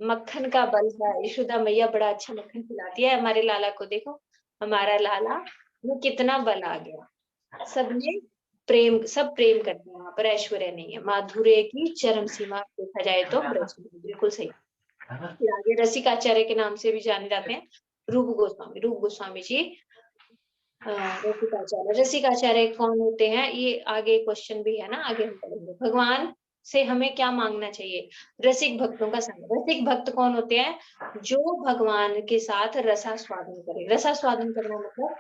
[SPEAKER 3] मक्खन का बल है, यशोदा मैया बड़ा अच्छा मक्खन खिलाती है हमारे लाला को, देखो हमारा लाला वो कितना बल आ गया। सबने प्रेम, सब प्रेम करते हैं, वहां पर ऐश्वर्य नहीं है। माधुर्य की चरम सीमा देखा जाए तो ब्रज में, बिल्कुल सही। फिर आगे रसिकाचार्य के नाम से भी जाने जाते हैं रूप गोस्वामी। रूप गोस्वामी जी रसिकाचार्य। रसिकाचार्य कौन होते हैं? ये आगे क्वेश्चन भी है ना, आगे हम पढ़ेंगे। भगवान से हमें क्या मांगना चाहिए? रसिक भक्तों का संग। रसिक भक्त कौन होते हैं? जो भगवान के साथ रसास्वादन करे। रसास्वादन करना मतलब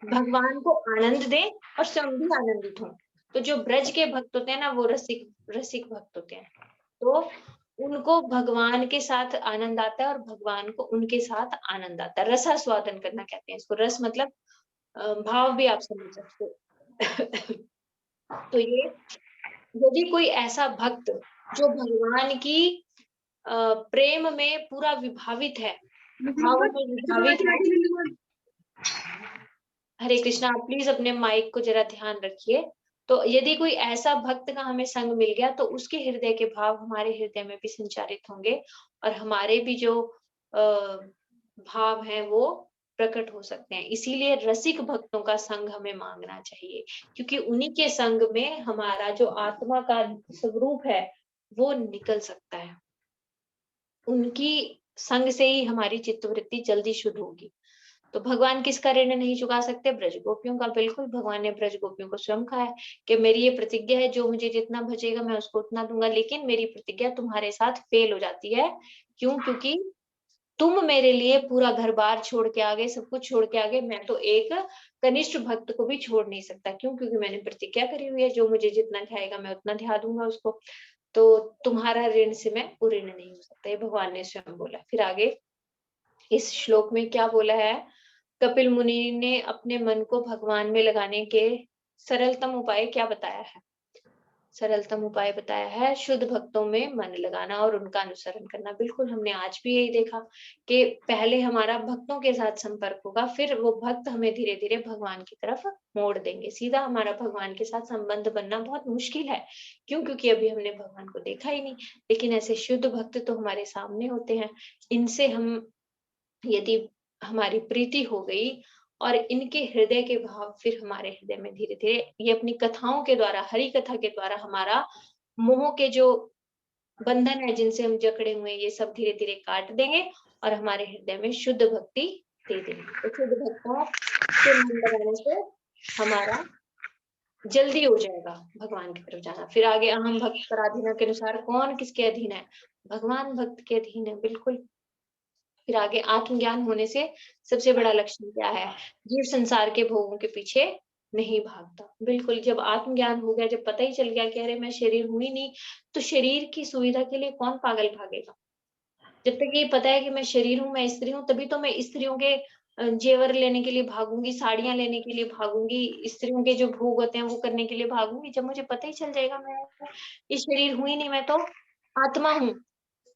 [SPEAKER 3] भगवान को आनंद दे और स्वयं भी आनंदित हो। तो जो ब्रज के भक्त होते हैं ना, वो रसिक भक्त होते हैं। तो उनको भगवान के साथ आनंद आता है और भगवान को उनके साथ आनंद आता है। रसास्वादन करना कहते हैं इसको। रस मतलब भाव भी आप समझ सकते हो। तो ये, यदि कोई ऐसा भक्त जो भगवान की प्रेम में पूरा विभावित है, भाव में विभावित है, हरे कृष्णा, आप प्लीज अपने माइक को जरा ध्यान रखिए। तो यदि कोई ऐसा भक्त का हमें संग मिल गया तो उसके हृदय के भाव हमारे हृदय में भी संचारित होंगे और हमारे भी जो भाव हैं वो प्रकट हो सकते हैं। इसीलिए रसिक भक्तों का संग हमें मांगना चाहिए, क्योंकि उन्हीं के संग में हमारा जो आत्मा का स्वरूप है वो निकल सकता है। उनकी संग से ही हमारी चित्तवृत्ति जल्दी शुद्ध होगी। तो भगवान किसका ऋण नहीं चुका सकते? ब्रज गोपियों का। बिल्कुल, भगवान ने ब्रज गोपियों को स्वयं कहा है कि मेरी ये प्रतिज्ञा है, जो मुझे जितना भजेगा मैं उसको उतना दूंगा, लेकिन मेरी प्रतिज्ञा तुम्हारे साथ फेल हो जाती है। क्यों? क्योंकि तुम मेरे लिए पूरा घर बार छोड़ के आ गए, सब कुछ छोड़ के आ गए, मैं तो एक कनिष्ठ भक्त को भी छोड़ नहीं सकता। क्यों? क्योंकि मैंने प्रतिज्ञा करी हुई है, जो मुझे जितना ध्याएगा मैं उतना ध्या दूंगा उसको। तो तुम्हारा ऋण से मैं उऋण नहीं हो सकता, ये भगवान ने स्वयं बोला। फिर आगे इस श्लोक में क्या बोला है? कपिल मुनि ने अपने मन को भगवान में लगाने के सरलतम उपाय क्या बताया है? सरलतम उपाय बताया है शुद्ध भक्तों में मन लगाना और उनका अनुसरण करना। बिल्कुल, हमने आज भी यही देखा कि पहले हमारा भक्तों के साथ संपर्क होगा, फिर वो भक्त हमें धीरे धीरे भगवान की तरफ मोड़ देंगे। सीधा हमारा भगवान के साथ संबंध बनना बहुत मुश्किल है। क्यों? क्योंकि अभी हमने भगवान को देखा ही नहीं। लेकिन ऐसे शुद्ध भक्त तो हमारे सामने होते हैं। इनसे हम यदि हमारी प्रीति हो गई और इनके हृदय के भाव फिर हमारे हृदय में धीरे धीरे ये अपनी कथाओं के द्वारा, हरि कथा के द्वारा हमारा मोह के जो बंधन है जिनसे हम जकड़े हुए हैं, ये सब धीरे धीरे काट देंगे और हमारे हृदय में शुद्ध भक्ति दे देंगे। तो शुद्ध भक्तों से मन लगाने से हमारा जल्दी हो जाएगा भगवान की तरफ जाना। फिर आगे अहम भक्त पराधीन के अनुसार कौन किसके अधीन है? भगवान भक्त के अधीन है। बिल्कुल। फिर आगे आत्मज्ञान होने से सबसे बड़ा लक्षण क्या है? जीव संसार के भोगों के पीछे नहीं भागता। बिल्कुल, जब आत्मज्ञान हो गया, जब पता ही चल गया कि अरे मैं शरीर हूँ ही नहीं, तो शरीर की सुविधा के लिए कौन पागल भागेगा? जब तक ये पता है कि मैं शरीर हूँ, मैं स्त्री हूँ, तभी तो मैं स्त्रियों के जेवर लेने के लिए भागूंगी, साड़ियां लेने के लिए भागूंगी, स्त्रियों के जो भोग होते हैं वो करने के लिए भागूंगी। जब मुझे पता ही चल जाएगा मैं ये शरीर हूँ ही नहीं, मैं तो आत्मा हूँ,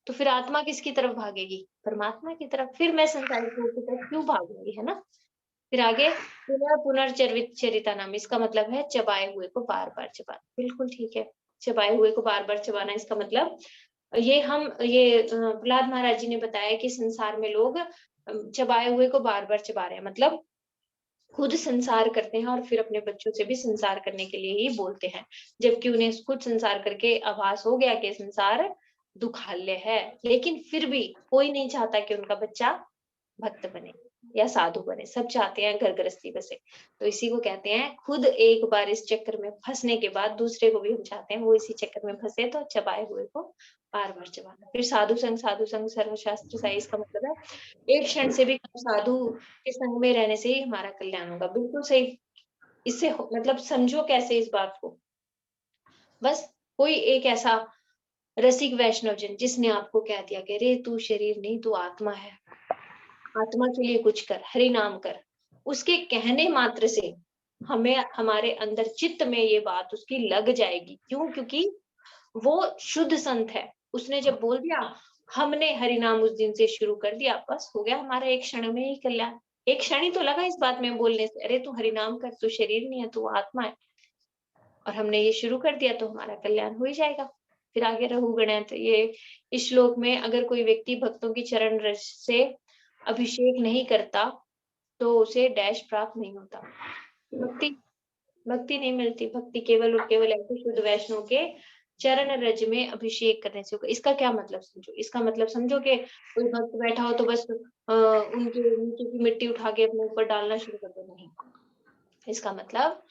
[SPEAKER 3] तो फिर आत्मा किसकी तरफ भागेगी? परमात्मा की तरफ। फिर मैं संसारिक भोग की तरफ क्यों भागूंगी, है ना? फिर आगे पुनर्चरित चरिता नाम, इसका मतलब है चबाए हुए को बार बार चबाना। बिल्कुल ठीक है, चबाए हुए को बार बार चबाना, इसका मतलब ये प्रहलाद महाराज जी ने बताया कि संसार में लोग चबाए हुए को बार बार चबा रहे हैं, मतलब खुद संसार करते हैं और फिर अपने बच्चों से भी संसार करने के लिए ही बोलते हैं, जबकि उन्हें खुद संसार करके आभास हो गया कि संसार दुखालय है, लेकिन फिर भी कोई नहीं चाहता कि उनका बच्चा भक्त बने या साधु बने। सब चाहते हैं घर गृहस्थी बसे। तो इसी को कहते हैं, खुद एक बार इस चक्कर में फंसने के बाद दूसरे को भी हम चाहते हैं वो इसी चक्कर में फंसे, तो चबाए हुए को बार बार चबाना। फिर साधु संग सर्वशास्त्र साई, इसका मतलब है एक क्षण से भी कम साधु के संग में रहने से ही हमारा कल्याण होगा। बिल्कुल सही। इससे मतलब समझो कैसे इस बात को। बस कोई एक ऐसा रसिक वैष्णव जन जिसने आपको कह दिया कि रे तू शरीर नहीं, तू आत्मा है, आत्मा के लिए कुछ कर, हरि नाम कर। उसके कहने मात्र से हमें हमारे अंदर चित्त में ये बात उसकी लग जाएगी। क्यों? क्योंकि वो शुद्ध संत है। उसने जब बोल दिया, हमने हरि नाम उस दिन से शुरू कर दिया, बस हो गया हमारा एक क्षण में ही कल्याण। एक क्षण ही तो लगा इस बात में बोलने से, अरे तू हरि नाम कर, तू शरीर नहीं है, तू आत्मा है, और हमने ये शुरू कर दिया तो हमारा कल्याण हो ही जाएगा। फिर आगे रहु गणित, ये इस श्लोक में अगर कोई व्यक्ति भक्तों की चरण रज से अभिषेक नहीं करता तो उसे डैश प्राप्त नहीं होता। भक्ति भक्ति नहीं मिलती। भक्ति केवल और केवल ऐसे शुद्ध वैष्णव के चरण रज में अभिषेक करने से होगा। इसका क्या मतलब समझो? इसका मतलब समझो कि कोई भक्त बैठा हो तो बस उनके नीचे की मिट्टी उठा के अपने ऊपर डालना शुरू कर दो, नहीं। इसका मतलब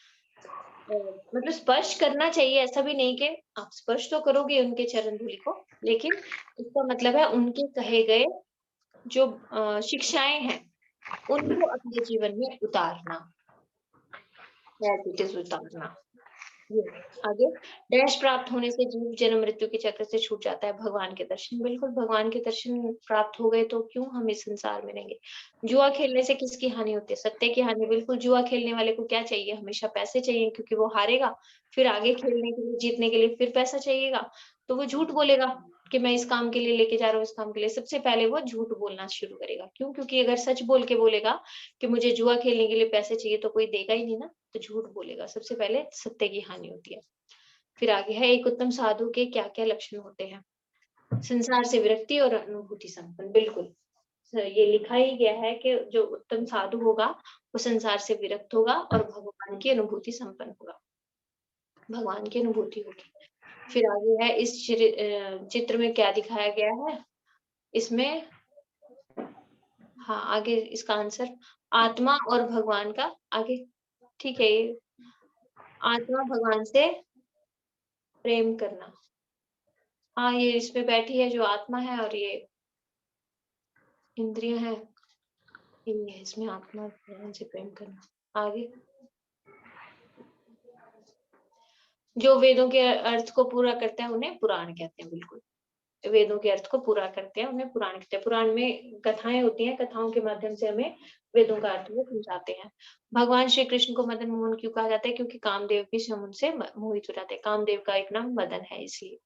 [SPEAKER 3] स्पर्श करना चाहिए, ऐसा भी नहीं कि आप स्पर्श तो करोगे उनके चरण धूलि को, लेकिन इसका मतलब है उनके कहे गए जो शिक्षाएं हैं उनको अपने जीवन में उतारना, उतारना। ये आगे, डैश प्राप्त होने से जीव जन्म मृत्यु के चक्र से छूट जाता है। भगवान के दर्शन। बिल्कुल, भगवान के दर्शन प्राप्त हो गए तो क्यों हम इस संसार में रहेंगे? जुआ खेलने से किसकी हानि होती है? सत्य की हानि। बिल्कुल, जुआ खेलने वाले को क्या चाहिए? हमेशा पैसे चाहिए, क्योंकि वो हारेगा, फिर आगे खेलने के लिए, जीतने के लिए फिर पैसा चाहिएगा, तो वो झूठ बोलेगा कि मैं इस काम के लिए लेके जा रहा हूँ, इस काम के लिए, सबसे पहले वो झूठ बोलना शुरू करेगा। क्यों? क्योंकि अगर सच बोल के बोलेगा कि मुझे जुआ खेलने के लिए पैसे चाहिए तो कोई देगा ही नहीं ना, तो झूठ बोलेगा। सबसे पहले सत्य की हानि होती है। फिर आगे है एक उत्तम साधु के क्या-क्या लक्षण होते हैं? संसार से विरक्ति और अनुभूति संपन्न, बिल्कुल। ये लिखा ही गया है कि जो उत्तम साधु होगा, वो संसार से विरक्त होगा और भगवान की अनुभूति संपन्न होगा। भगवान की अनुभूति होगी। फिर आगे है इस चित्र में क्या दिखाया गया है? इसमें हाँ, आगे इसका आंसर आत्मा और भगवान का आगे ठीक है ये आत्मा भगवान से प्रेम करना। हाँ, ये इसमें बैठी है जो आत्मा है और ये इंद्रियाँ हैं, ये है इसमें आत्मा और भगवान से प्रेम करना। आगे जो वेदों के अर्थ को पूरा करते हैं उन्हें पुराण कहते हैं, बिल्कुल। वेदों के अर्थ को पूरा करते हैं, उन्हें पुराण कहते हैं। पुराण में कथाएँ होती हैं, कथाओं के माध्यम से हमें वेदों का अर्थ वो समझाते हैं। भगवान श्री कृष्ण को मदन मोहन क्यों कहा जाता है? क्योंकि कामदेव भी स्वयं उनसे मोहित हो जाते हैं। कामदेव का एक नाम मदन है इसलिए।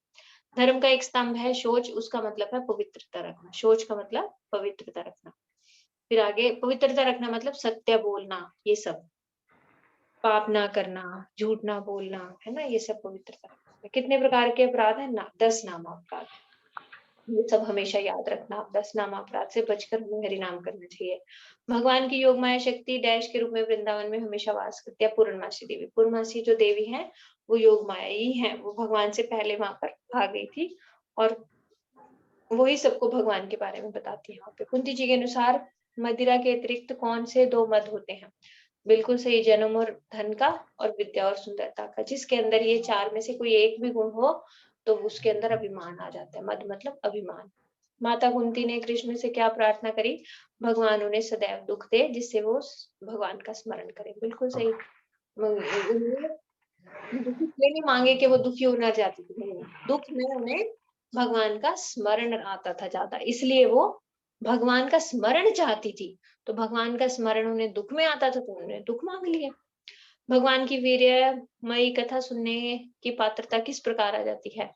[SPEAKER 3] धर्म का एक स्तंभ है शौच, उसका मतलब है पवित्रता रखना। शौच का मतलब पवित्रता रखना। फिर आगे पवित्रता रखना मतलब सत्य बोलना, ये सब। पाप ना करना, झूठ ना बोलना, है ना? ये सब पवित्रता। कितने प्रकार के अपराध हैं? 10 नामा अपराध। ये सब हमेशा याद रखना। 10 नामा अपराध से बचकर हमें हरि नाम करना चाहिए। भगवान की योग माया शक्ति डैश के रूप में वृंदावन में हमेशा वास करती है। पूर्णमासी देवी। पूर्णमासी जो देवी है वो योग माया ही है। वो भगवान से पहले वहां पर आ गई थी और वही सबको भगवान के बारे में बताती है वहां पे। कुंती जी के अनुसार मदिरा के अतिरिक्त कौन से 2 मद होते हैं? बिल्कुल सही, जन्म और धन का और विद्या और सुंदरता का। जिसके अंदर ये 4 में से कोई एक भी गुण हो तो उसके अंदर अभिमान आ जाता है। मद मतलब अभिमान। माता कुंती ने कृष्ण से क्या प्रार्थना करी? भगवान उन्हें सदैव दुख दे जिससे वो भगवान का स्मरण करें। बिल्कुल सही। उन्हें दुख इसलिए नहीं मांगे कि वो दुखी होना चाहती थी, नहीं। दुख में उन्हें भगवान का स्मरण आता था ज्यादा, इसलिए वो भगवान का स्मरण चाहती थी। तो भगवान का स्मरण उन्हें दुख में आता था तो उन्होंने दुख मांग लिया। भगवान की वीर्यमयी कथा सुनने की पात्रता किस प्रकार आ जाती है?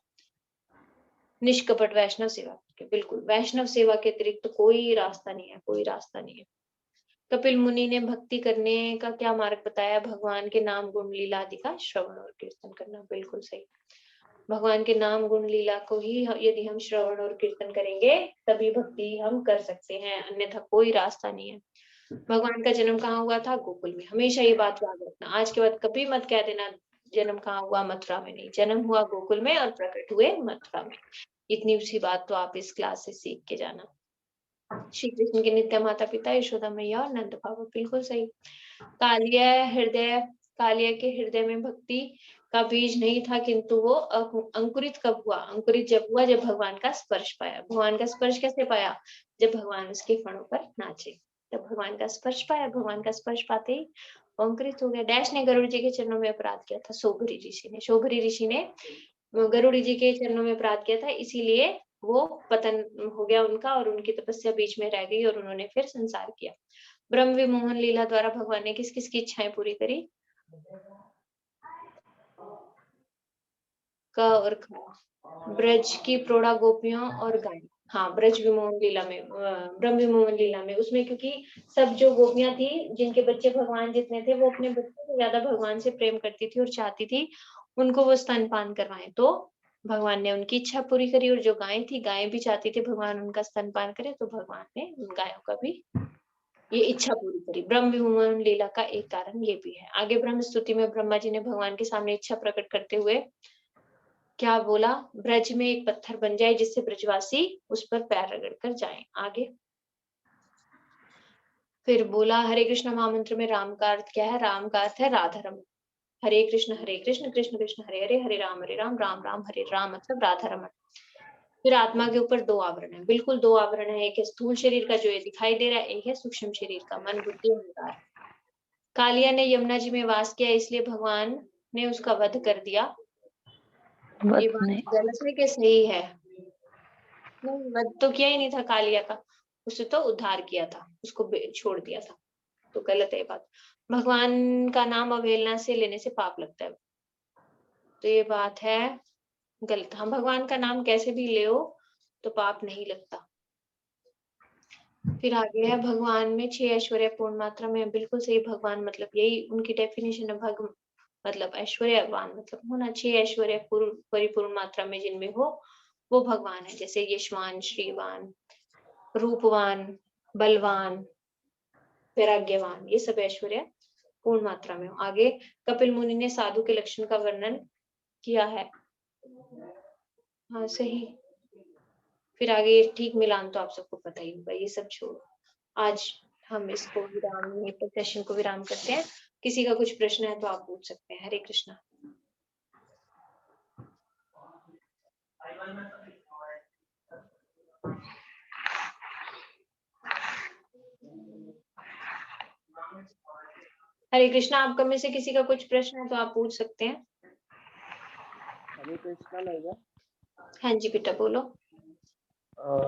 [SPEAKER 3] निष्कपट वैष्णव सेवा करके। बिल्कुल, वैष्णव सेवा के अतिरिक्त कोई रास्ता नहीं है, कोई रास्ता नहीं है। कपिल मुनि ने भक्ति करने का क्या मार्ग बताया? भगवान के नाम गुण लीला आदि का श्रवण और कीर्तन करना। बिल्कुल सही। भगवान के नाम गुण लीला को ही यदि हम श्रवण और कीर्तन करेंगे तभी भक्ति हम कर सकते हैं, अन्यथा कोई रास्ता नहीं है। भगवान का जन्म कहाँ हुआ था? गोकुल में। हमेशा ये बात याद रखना। आज के बाद कभी मत कह देना जन्म कहाँ हुआ? मथुरा में। नहीं, जन्म हुआ गोकुल में और प्रकट हुए मथुरा में। इतनी सी बात तो आप इस क्लास से सीख के जाना। श्री कृष्ण के नित्य माता पिता यशोदा मैया और नंद बाबा। बिल्कुल सही। कालिया के हृदय में भक्ति का बीज नहीं था किंतु वो अंकुरित कब हुआ? अंकुरित जब हुआ जब भगवान का स्पर्श पाया। भगवान का स्पर्श कैसे पाया? जब भगवान उसके फणों पर नाचे, तब भगवान का स्पर्श पाया। भगवान का स्पर्श पाते ही अंकुरित हो गया। डैश ने गरुड़ जी के चरणों में अपराध किया था? शोभरी ऋषि ने। शोभरी ऋषि ने गरुड़ जी के चरणों में अपराध किया था, इसीलिए वो पतन हो गया उनका और उनकी तपस्या बीच में रह गई और उन्होंने फिर संसार किया। ब्रह्म विमोहन लीला द्वारा भगवान ने किस किस की इच्छाएं पूरी करी? क और ख। ब्रज की प्रौढ़ा गोपियों और गाय। हाँ, ब्रज विमोहन लीला में ब्रह्म विमोहन लीला में उसमें क्योंकि सब जो गोपियां थी जिनके बच्चे भगवान जितने थे वो अपने बच्चों से ज्यादा भगवान से प्रेम करती थी और चाहती थी उनको वो स्तनपान करवाएं, तो भगवान ने उनकी इच्छा पूरी करी। और जो गायें थी, गायें भी चाहती थी भगवान उनका स्तनपान करे, तो भगवान ने उन गायों का भी ये इच्छा पूरी करी। ब्रह्म विमोहन लीला का एक कारण ये भी है। आगे ब्रह्म स्तुति में ब्रह्मा जी ने भगवान के सामने इच्छा प्रकट करते हुए क्या बोला? ब्रज में एक पत्थर बन जाए जिससे ब्रजवासी उस पर पैर रगड़ कर जाएं। आगे फिर बोला हरे कृष्ण महामंत्र में राम का अर्थ क्या है? राम का अर्थ है राधा रमन। हरे कृष्ण कृष्ण कृष्ण हरे हरे, हरे राम राम राम हरे राम, मतलब राधा रमन। फिर आत्मा के ऊपर 2 आवरण है। बिल्कुल 2 आवरण है। एक है स्थूल शरीर का जो ये दिखाई दे रहा है, एक है सूक्ष्म शरीर का, मन बुद्धि अहंकार। कालिया ने यमुना जी में वास किया इसलिए भगवान ने उसका वध कर दिया। ये बात गलत है कि सही है? नहीं, वध तो किया ही नहीं था कालिया का, उसे तो उद्धार किया था, उसको छोड़ दिया था, तो गलत है ये बात। भगवान का नाम अवहेलना से लेने से पाप लगता है, तो ये बात है गलत। हम भगवान का नाम कैसे भी ले तो पाप नहीं लगता। फिर आगे है भगवान में 6 ऐश्वर्य पूर्ण मात्रा में, बिल्कुल सही। भगवान मतलब यही उनकी डेफिनेशन है, भग मतलब ऐश्वर्यवान मतलब होना 6 ऐश्वर्य परिपूर्ण मात्रा में जिनमें हो वो भगवान है। जैसे यशवान, श्रीवान, रूपवान, बलवान, वैराग्यवान, ये सब ऐश्वर्य पूर्ण मात्रा में हो। आगे कपिल मुनि ने साधु के लक्षण का वर्णन किया है। हाँ सही। फिर आगे ठीक मिलान तो आप सबको पता ही होगा, ये सब छोड़ो। आज हम इसको विराम, सेशन को विराम करते हैं। किसी का कुछ प्रश्न है तो आप पूछ सकते हैं। हरे कृष्णा। हरे कृष्णा। आपका में से किसी का कुछ प्रश्न है तो आप पूछ सकते हैं।
[SPEAKER 4] हरे कृष्णा मैया।
[SPEAKER 3] हाँ जी बेटा बोलो।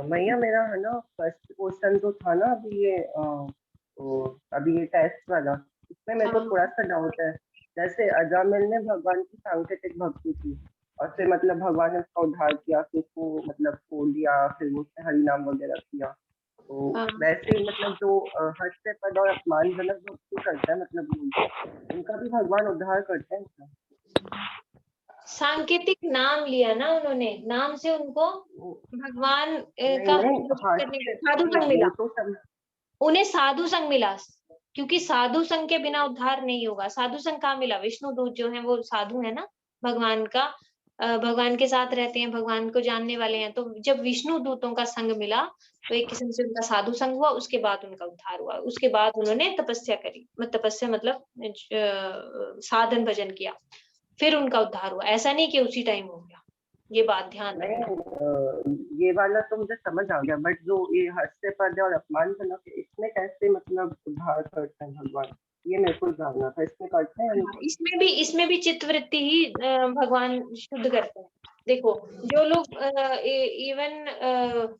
[SPEAKER 4] मैया मेरा है ना फर्स्ट क्वेश्चन जो था ना अभी ये टेस्ट वाला, इसमें मेरे को
[SPEAKER 3] हाँ।
[SPEAKER 4] थोड़ा सा डाउट है। जैसे अजामिल ने भगवान की सांकेतिक भक्ति की और फिर मतलब भगवान ने उसका उद्धार किया, फिर उसको मतलब छोड़ दिया, फिर वो उसने हरि नाम वगैरह किया। तो
[SPEAKER 3] हाँ।
[SPEAKER 4] वैसे ही मतलब जो हस्त पद और अपमानजनक भक्ति करता है मतलब लोग, उनका भी भगवान उद्धार करते हैं क्या?
[SPEAKER 3] सांकेतिक नाम लिया ना उन्होंने, नाम से उनको भगवान का करने का साधु संग मिला। उन्हें साधु संग मिला, क्योंकि साधु संग के बिना उद्धार नहीं होगा। साधु संग कहाँ मिला? विष्णु दूत जो है वो साधु है ना, भगवान का भगवान के साथ रहते हैं, भगवान को जानने वाले हैं। तो जब विष्णु दूतों का संग मिला तो एक किस्म से उनका साधु संग हुआ, उसके बाद उनका उद्धार हुआ। उसके बाद उन्होंने तपस्या करी, तपस्या मतलब साधन भजन किया, फिर उनका उद्धार हुआ। ऐसा नहीं कि उसी टाइम हो गया, ये बात ध्यान रखना।
[SPEAKER 4] ये वाला तो मुझे समझ आ गया, बट जो ये हास्य पद और अपमानजनक है, इसमें कैसे मतलब उद्धार करते हैं भगवान, ये मेरे को जानना था। इसमें करते हैं?
[SPEAKER 3] इसमें भी चित्तवृत्ति ही भगवान शुद्ध करते हैं। देखो जो लोग इवन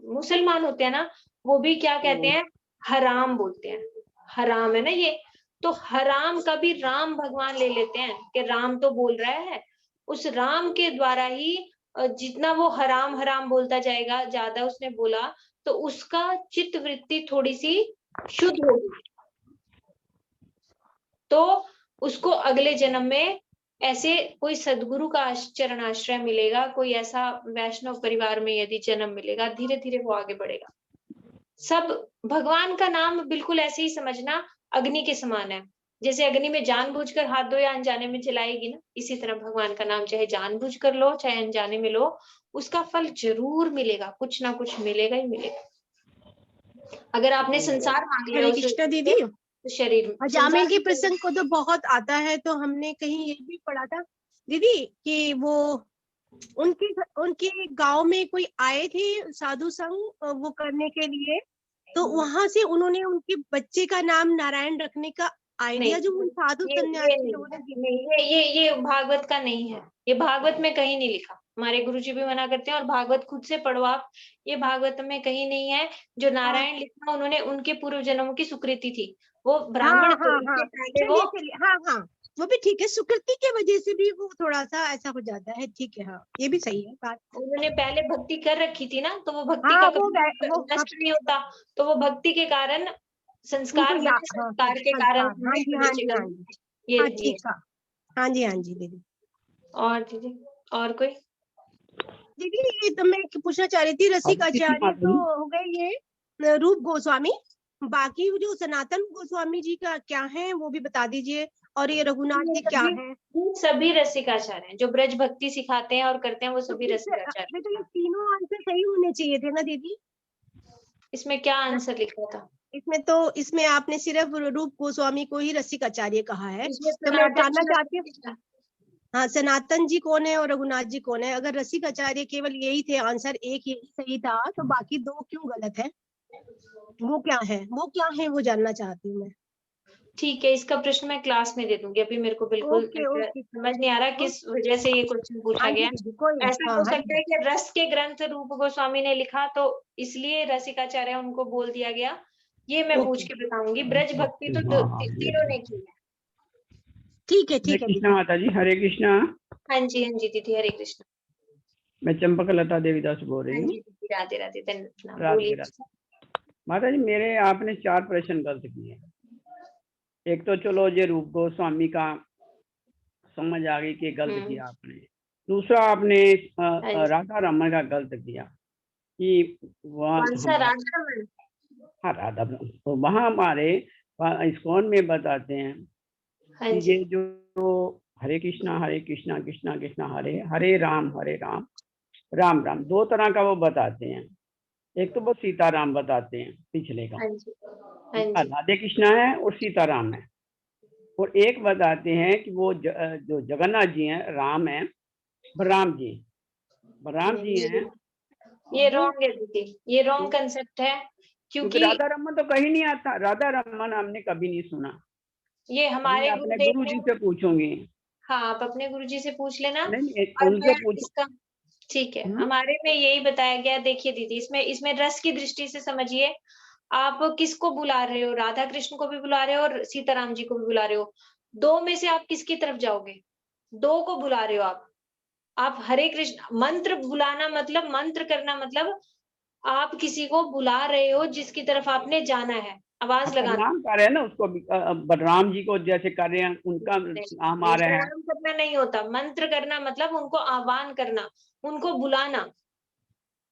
[SPEAKER 3] मुसलमान होते हैं ना, वो भी क्या कहते हैं? हराम बोलते हैं। हराम है ना ये, तो हराम का भी राम भगवान ले लेते हैं कि राम तो बोल रहा है। उस राम के द्वारा ही जितना वो हराम हराम बोलता जाएगा, ज्यादा उसने बोला तो उसका चित्तवृत्ति थोड़ी सी शुद्ध होगी, तो उसको अगले जन्म में ऐसे कोई सदगुरु का चरण आश्रय मिलेगा, कोई ऐसा वैष्णव परिवार में यदि जन्म मिलेगा, धीरे धीरे वो आगे बढ़ेगा। सब भगवान का नाम बिल्कुल ऐसे ही समझना, अग्नि के समान है। जैसे अग्नि में जानबूझकर हाथ धो या अनजाने में जलाएगी ना, इसी तरह भगवान का नाम चाहे जानबूझकर लो चाहे अनजाने में लो, उसका फल जरूर मिलेगा, कुछ ना कुछ मिलेगा ही मिलेगा। अगर आपने संसार मांग लिया
[SPEAKER 2] हरे कृष्णा दीदी,
[SPEAKER 3] शरीर
[SPEAKER 2] अजामिल के प्रसंग को तो बहुत आता है, तो हमने कहीं ये भी पढ़ा था दीदी कि वो उनके गांव में कोई आए थे साधु संग वो करने के लिए, तो वहां से उन्होंने उनके बच्चे का नाम नारायण रखने का आइडिया जो उन साधु सन्यासी लोगों ने
[SPEAKER 3] ये भागवत का नहीं है, ये भागवत में कहीं नहीं लिखा। हमारे गुरुजी भी मना करते हैं, और भागवत खुद से पढ़ो आप, ये भागवत में कहीं नहीं है। जो नारायण लिखा उन्होंने उनके पूर्व जन्मों की सुकृति थी, वो ब्राह्मण
[SPEAKER 2] हाँ वो भी ठीक है, सुकृति की वजह से भी वो थोड़ा सा ऐसा हो जाता है। ठीक है, हाँ ये भी सही है बात।
[SPEAKER 3] उन्होंने पहले भक्ति कर रखी थी ना, तो वो भक्ति का वो नष्ट नहीं होता, तो वो भक्ति के कारण संस्कार संस्कार के कारण ये
[SPEAKER 2] ठीक है। हाँ जी दीदी।
[SPEAKER 3] और दीदी और कोई
[SPEAKER 2] दीदी, ये तो मैं पूछना चाह रही थी, रसिक आचार्य तो हो गए ये रूप गोस्वामी, बाकी जो सनातन गोस्वामी जी का क्या है वो भी बता दीजिए, और ये रघुनाथ जी क्या है?
[SPEAKER 3] सभी रसिकाचार्य हैं जो ब्रज भक्ति सिखाते हैं और करते हैं, वो सभी रसिकाचार्य।
[SPEAKER 2] तो ये तीनों आंसर सही होने चाहिए थे ना दीदी?
[SPEAKER 3] इसमें क्या आंसर लिखा था?
[SPEAKER 2] इसमें आपने सिर्फ रूप गोस्वामी को ही रसिकाचार्य कहा है, तो मैं जानना चाहती हूँ हाँ सनातन जी कौन है और रघुनाथ जी कौन है? अगर रसिकाचार्य केवल यही थे, आंसर एक यही सही था, तो बाकी दो क्यों गलत है? वो क्या है वो जानना चाहती हूँ मैं।
[SPEAKER 3] ठीक है, इसका प्रश्न मैं क्लास में दे दूंगी, अभी मेरे को बिल्कुल समझ नहीं आ रहा किस वजह से ये क्वेश्चन पूछा गया। ऐसा हो सकता है कि रस के ग्रंथ रूप गोस्वामी ने लिखा, तो इसलिए रसिकाचार्य उनको बोल दिया गया, ये मैं पूछ के बताऊंगी। ब्रज भक्ति तो तीनों ने की है।
[SPEAKER 2] ठीक है
[SPEAKER 5] कृष्णा माता जी, हरे कृष्णा।
[SPEAKER 3] हाँ जी दीदी, हरे कृष्णा।
[SPEAKER 5] मैं चंपक लता देवीदास बोल रही
[SPEAKER 3] हाँ
[SPEAKER 5] हूँ।
[SPEAKER 3] जी दीदी, राधे राधे, धन्यवाद प्रणाम,
[SPEAKER 5] राधे
[SPEAKER 3] बोलिए।
[SPEAKER 5] राधे। माता जी मेरे आपने 4 प्रश्न गलत किए। एक तो चलो ये रूप गोस्वामी का समझ आ गई कि गलत किया आपने। दूसरा आपने
[SPEAKER 3] हाँ जी।
[SPEAKER 5] राधा रमन का गलत किया कि वहाँ
[SPEAKER 3] कौन सा राधा रमन?
[SPEAKER 5] हाँ राधा रमन, तो वहाँ हमारे इस्कॉन में बताते हैं
[SPEAKER 3] हाँ
[SPEAKER 5] कि
[SPEAKER 3] जी।
[SPEAKER 5] ये जो हरे कृष्णा कृष्णा कृष्णा हरे हरे राम राम राम 2 तरह का वो बताते हैं। एक तो वो सीताराम बताते हैं पिछले का,
[SPEAKER 3] हाँ जी। हाँ जी।
[SPEAKER 5] राधे कृष्णा है और सीताराम है। और एक बताते हैं कि वो जो जगन्नाथ जी हैं राम हैं, बलराम जी हैं।
[SPEAKER 3] ये रॉन्ग है दीदी, ये रॉन्ग कंसेप्ट है,
[SPEAKER 5] क्योंकि
[SPEAKER 3] क्योंकि
[SPEAKER 5] राधा रमन तो कहीं नहीं आता, राधा रमन हमने कभी नहीं सुना।
[SPEAKER 3] ये
[SPEAKER 5] मैं
[SPEAKER 3] हमारे
[SPEAKER 5] अपने
[SPEAKER 3] गुरुदेव
[SPEAKER 5] गुरु
[SPEAKER 3] ने,
[SPEAKER 5] जी से पूछूंगी।
[SPEAKER 3] हाँ आप अपने गुरुजी से पूछ लेना।
[SPEAKER 5] नहीं
[SPEAKER 3] और
[SPEAKER 5] उनसे
[SPEAKER 3] मैं
[SPEAKER 5] पूछो।
[SPEAKER 3] इसका, ठीक है, हमारे में यही बताया गया। देखिए दीदी, इसमें इसमें रस की दृष्टि से समझिए, आप किसको बुला रहे हो, राधा कृष्ण को भी बुला रहे हो और सीताराम जी को भी बुला रहे हो। 2 में से आप किसकी तरफ जाओगे? 2 को बुला रहे हो आप हरे कृष्ण मंत्र बुलाना मतलब, मंत्र करना मतलब आप किसी को बुला रहे हो जिसकी तरफ आपने जाना है, आवाज लगाना।
[SPEAKER 5] प्रणाम कर रहे हैं ना उसको भी, बलराम जी को जैसे कर रहे हैं उनका नाम आ रहे हैं।
[SPEAKER 3] प्रणाम करना नहीं होता, मंत्र करना मतलब उनको आह्वान करना, उनको बुलाना।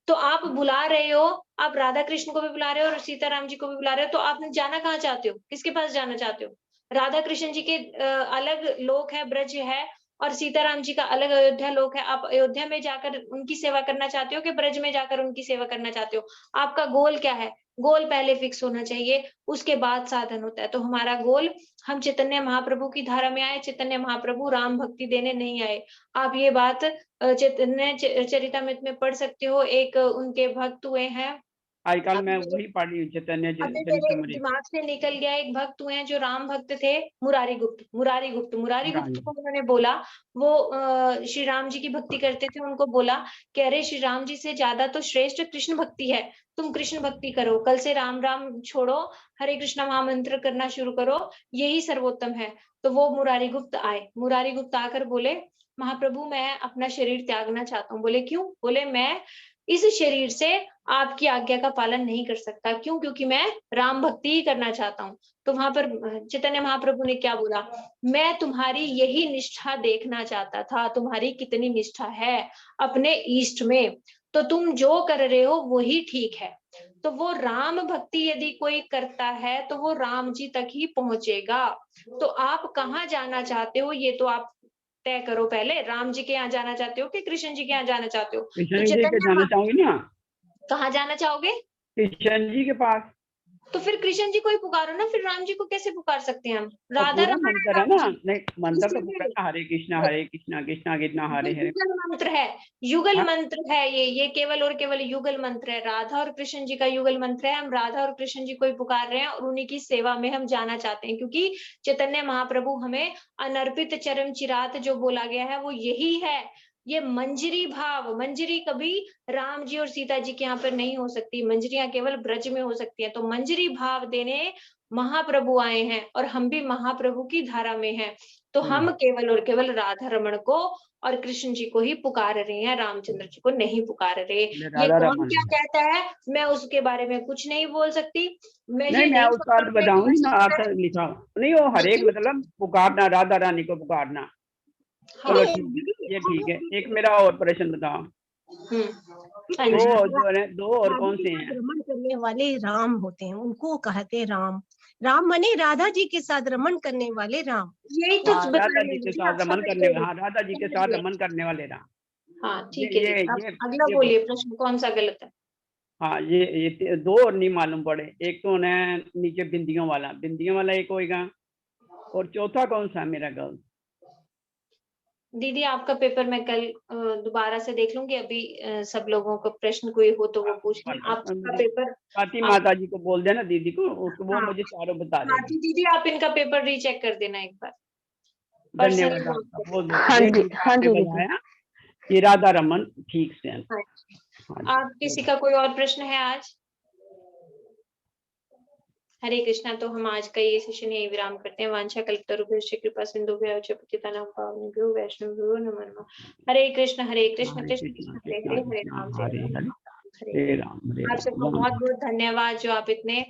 [SPEAKER 3] तो आप बुला रहे हो, आप राधा कृष्ण को भी बुला रहे हो और सीताराम जी को भी बुला रहे हो, तो आपने जाना कहाँ चाहते हो? किसके पास जाना चाहते हो? राधा कृष्ण जी के अलग लोक है, ब्रज है, और सीताराम जी का अलग अयोध्या लोक है। आप अयोध्या में जाकर उनकी सेवा करना चाहते हो कि ब्रज में जाकर उनकी सेवा करना चाहते हो? आपका गोल क्या है? गोल पहले फिक्स होना चाहिए, उसके बाद साधन होता है। तो हमारा गोल, हम चैतन्य महाप्रभु की धारा में आए, चैतन्य महाप्रभु राम भक्ति देने नहीं आए। आप ये बात चैतन्य चरितमृत में पढ़ सकते हो। एक उनके भक्त हुए हैं,
[SPEAKER 5] आजकल मैं
[SPEAKER 3] अभी
[SPEAKER 5] वही पढ़ी हूँ चैतन्य
[SPEAKER 3] अभी मेरे
[SPEAKER 5] चरितमृत।
[SPEAKER 3] दिमाग से निकल गया, एक भक्त हुए हैं जो राम भक्त थे, मुरारी गुप्त। मुरारी गुप्त को उन्होंने बोला, वो श्री राम जी की भक्ति करते थे, उनको बोला कि अरे श्री राम जी से ज्यादा तो श्रेष्ठ कृष्ण भक्ति है, तुम कृष्ण भक्ति करो, कल से राम राम छोड़ो, हरे कृष्णा महामंत्र करना शुरू करो, यही सर्वोत्तम है। तो वो मुरारी गुप्त आए, मुरारी गुप्त आकर बोले, महाप्रभु मैं अपना शरीर त्यागना चाहता हूँ। बोले क्यों? बोले मैं इस शरीर से आपकी आज्ञा का पालन नहीं कर सकता। क्यों? क्योंकि मैं राम भक्ति ही करना चाहता हूँ। तो वहां पर चैतन्य महाप्रभु ने क्या बोला, मैं तुम्हारी यही निष्ठा देखना चाहता था, तुम्हारी कितनी निष्ठा है अपने इष्ट में, तो तुम जो कर रहे हो वही ठीक है। तो वो राम भक्ति यदि कोई करता है तो वो राम जी तक ही पहुंचेगा। तो आप कहाँ जाना चाहते हो ये तो आप तय करो पहले, राम जी के यहाँ जाना चाहते हो कि कृष्ण जी के यहाँ जाना चाहते हो? तो
[SPEAKER 5] कृष्ण जी के
[SPEAKER 3] चैतन्य
[SPEAKER 5] जाना चाहूंगी ना।
[SPEAKER 3] कहाँ जाना चाहोगे?
[SPEAKER 5] कृष्ण जी के पास।
[SPEAKER 3] तो फिर कृष्ण जी को ही पुकारो ना, फिर राम जी को कैसे पुकार सकते हैं हम?
[SPEAKER 5] तो
[SPEAKER 3] राधा
[SPEAKER 5] पूरा
[SPEAKER 3] रमन है
[SPEAKER 5] मंत्र है
[SPEAKER 3] राम
[SPEAKER 5] ना,
[SPEAKER 3] जी।
[SPEAKER 5] नहीं मंत्र तो पूरा
[SPEAKER 3] इसीलिए
[SPEAKER 5] ना, हरे कृष्णा कृष्णा कृष्णा
[SPEAKER 3] ये
[SPEAKER 5] हरे हरे।
[SPEAKER 3] युगल मंत्र है, युगल
[SPEAKER 5] हाँ?
[SPEAKER 3] मंत्र है, ये केवल और केवल युगल मंत्र है। राधा और कृष्ण जी का युगल मंत्र है। हम राधा और कृष्ण जी को ही पुकार रहे हैं और उन्हीं की सेवा में हम जाना चाहते हैं, क्योंकि चैतन्य महाप्रभु हमें अनर्पित चरम चिरात जो बोला गया है वो यही है। ये मंजरी भाव, मंजरी कभी राम जी और सीता जी के यहाँ पर नहीं हो सकती, मंजरियां केवल ब्रज में हो सकती है। तो मंजरी भाव देने महाप्रभु आए हैं और हम भी महाप्रभु की धारा में हैं। तो हम केवल और केवल राधा रमण को और कृष्ण जी को ही पुकार रहे हैं, रामचंद्र जी को नहीं पुकार रहे। ये
[SPEAKER 5] राधा
[SPEAKER 3] कौन
[SPEAKER 5] रमन
[SPEAKER 3] क्या कहता है मैं उसके बारे में कुछ नहीं बोल सकती। मैं
[SPEAKER 5] नहीं,
[SPEAKER 3] ये
[SPEAKER 5] मैं
[SPEAKER 3] नहीं
[SPEAKER 5] उसका अर्थ बताऊंगी ना, अर्थ लिखा नहीं वो हरेक मतलब पुकारना, राधा रानी को पुकारना। चलो ठीक है, ये ठीक है। एक मेरा और प्रश्न बताओ।
[SPEAKER 3] हाँ
[SPEAKER 5] दो
[SPEAKER 3] जी।
[SPEAKER 5] जो है, दो और
[SPEAKER 2] राधा
[SPEAKER 5] कौन
[SPEAKER 2] के
[SPEAKER 5] से
[SPEAKER 2] साथ
[SPEAKER 5] हैं?
[SPEAKER 2] रमन करने वाले राम होते हैं, उनको कहते हैं राम। राम माने राधा जी के साथ रमन करने वाले राम।
[SPEAKER 3] यही तो
[SPEAKER 5] हाँ
[SPEAKER 3] बता
[SPEAKER 5] राधा
[SPEAKER 3] रही
[SPEAKER 5] जी
[SPEAKER 3] हूँ
[SPEAKER 5] के
[SPEAKER 3] दीदी,
[SPEAKER 5] साथ
[SPEAKER 3] आप
[SPEAKER 5] रमन
[SPEAKER 3] समझ
[SPEAKER 5] करने,
[SPEAKER 3] गए।
[SPEAKER 5] हाँ राधा जी के
[SPEAKER 3] समझ
[SPEAKER 5] साथ
[SPEAKER 3] गए।
[SPEAKER 5] रमन करने वाले राम।
[SPEAKER 3] हाँ
[SPEAKER 5] ये
[SPEAKER 3] ठीक है
[SPEAKER 5] ये
[SPEAKER 3] दीदी, आप
[SPEAKER 5] ये
[SPEAKER 3] अगला
[SPEAKER 5] ये
[SPEAKER 3] बोलिए प्रश्न कौन सा गलत है।
[SPEAKER 5] हाँ ये 2 और नहीं मालूम पड़े। एक तो है नीचे बिंदियों वाला एक होएगा, और चौथा कौन सा मेरा गलत?
[SPEAKER 3] दीदी आपका पेपर मैं कल दोबारा से देख लूंगी। अभी सब लोगों को प्रश्न कोई हो तो वो पूछ लें। आपका पेपर
[SPEAKER 5] स्वाति
[SPEAKER 3] आप,
[SPEAKER 5] माता जी को बोल देना दीदी को, वो
[SPEAKER 3] हाँ
[SPEAKER 5] मुझे चारों बता
[SPEAKER 3] स्वाति
[SPEAKER 5] देगी।
[SPEAKER 3] दीदी आप इनका पेपर रीचेक कर देना एक बार, पर्सनली
[SPEAKER 5] धन्यवाद आपका,
[SPEAKER 3] नोट
[SPEAKER 5] बोल दो
[SPEAKER 1] हाँ
[SPEAKER 5] देख
[SPEAKER 1] जी,
[SPEAKER 5] लीजिए
[SPEAKER 1] हाँ
[SPEAKER 5] आपने
[SPEAKER 1] जी दीदी।
[SPEAKER 5] बताया कि राधा रमन ठीक से हैं।
[SPEAKER 3] हाँ।
[SPEAKER 5] हाँ जी,
[SPEAKER 3] आप किसी का कोई और प्रश्न है आज? हरे कृष्णा। तो हम आज का ये सेशन यही विराम करते हैं। वांछा कल्पतरुभ्यश्च कृपा सिंधुभ्यः च पतितानां पावनेभ्यो वैष्णवेभ्यो नमो नमः। हरे कृष्ण कृष्ण
[SPEAKER 5] हरे
[SPEAKER 3] कृष्ण
[SPEAKER 5] कृष्णा
[SPEAKER 3] हरे हरे, हरे
[SPEAKER 5] कृष्णा
[SPEAKER 3] राम
[SPEAKER 5] हरे हरे,
[SPEAKER 3] हरे
[SPEAKER 5] हरे राम हरे
[SPEAKER 3] आप सबको
[SPEAKER 5] राम।
[SPEAKER 3] बहुत बहुत धन्यवाद जो आप इतने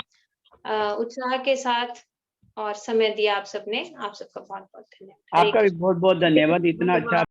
[SPEAKER 3] उत्साह के साथ और समय दिया आप सबने। आप सबका बहुत बहुत धन्यवाद। हरे
[SPEAKER 5] आपका भी
[SPEAKER 3] कृष्ण।
[SPEAKER 5] बहुत बहुत धन्यवाद, इतना अच्छा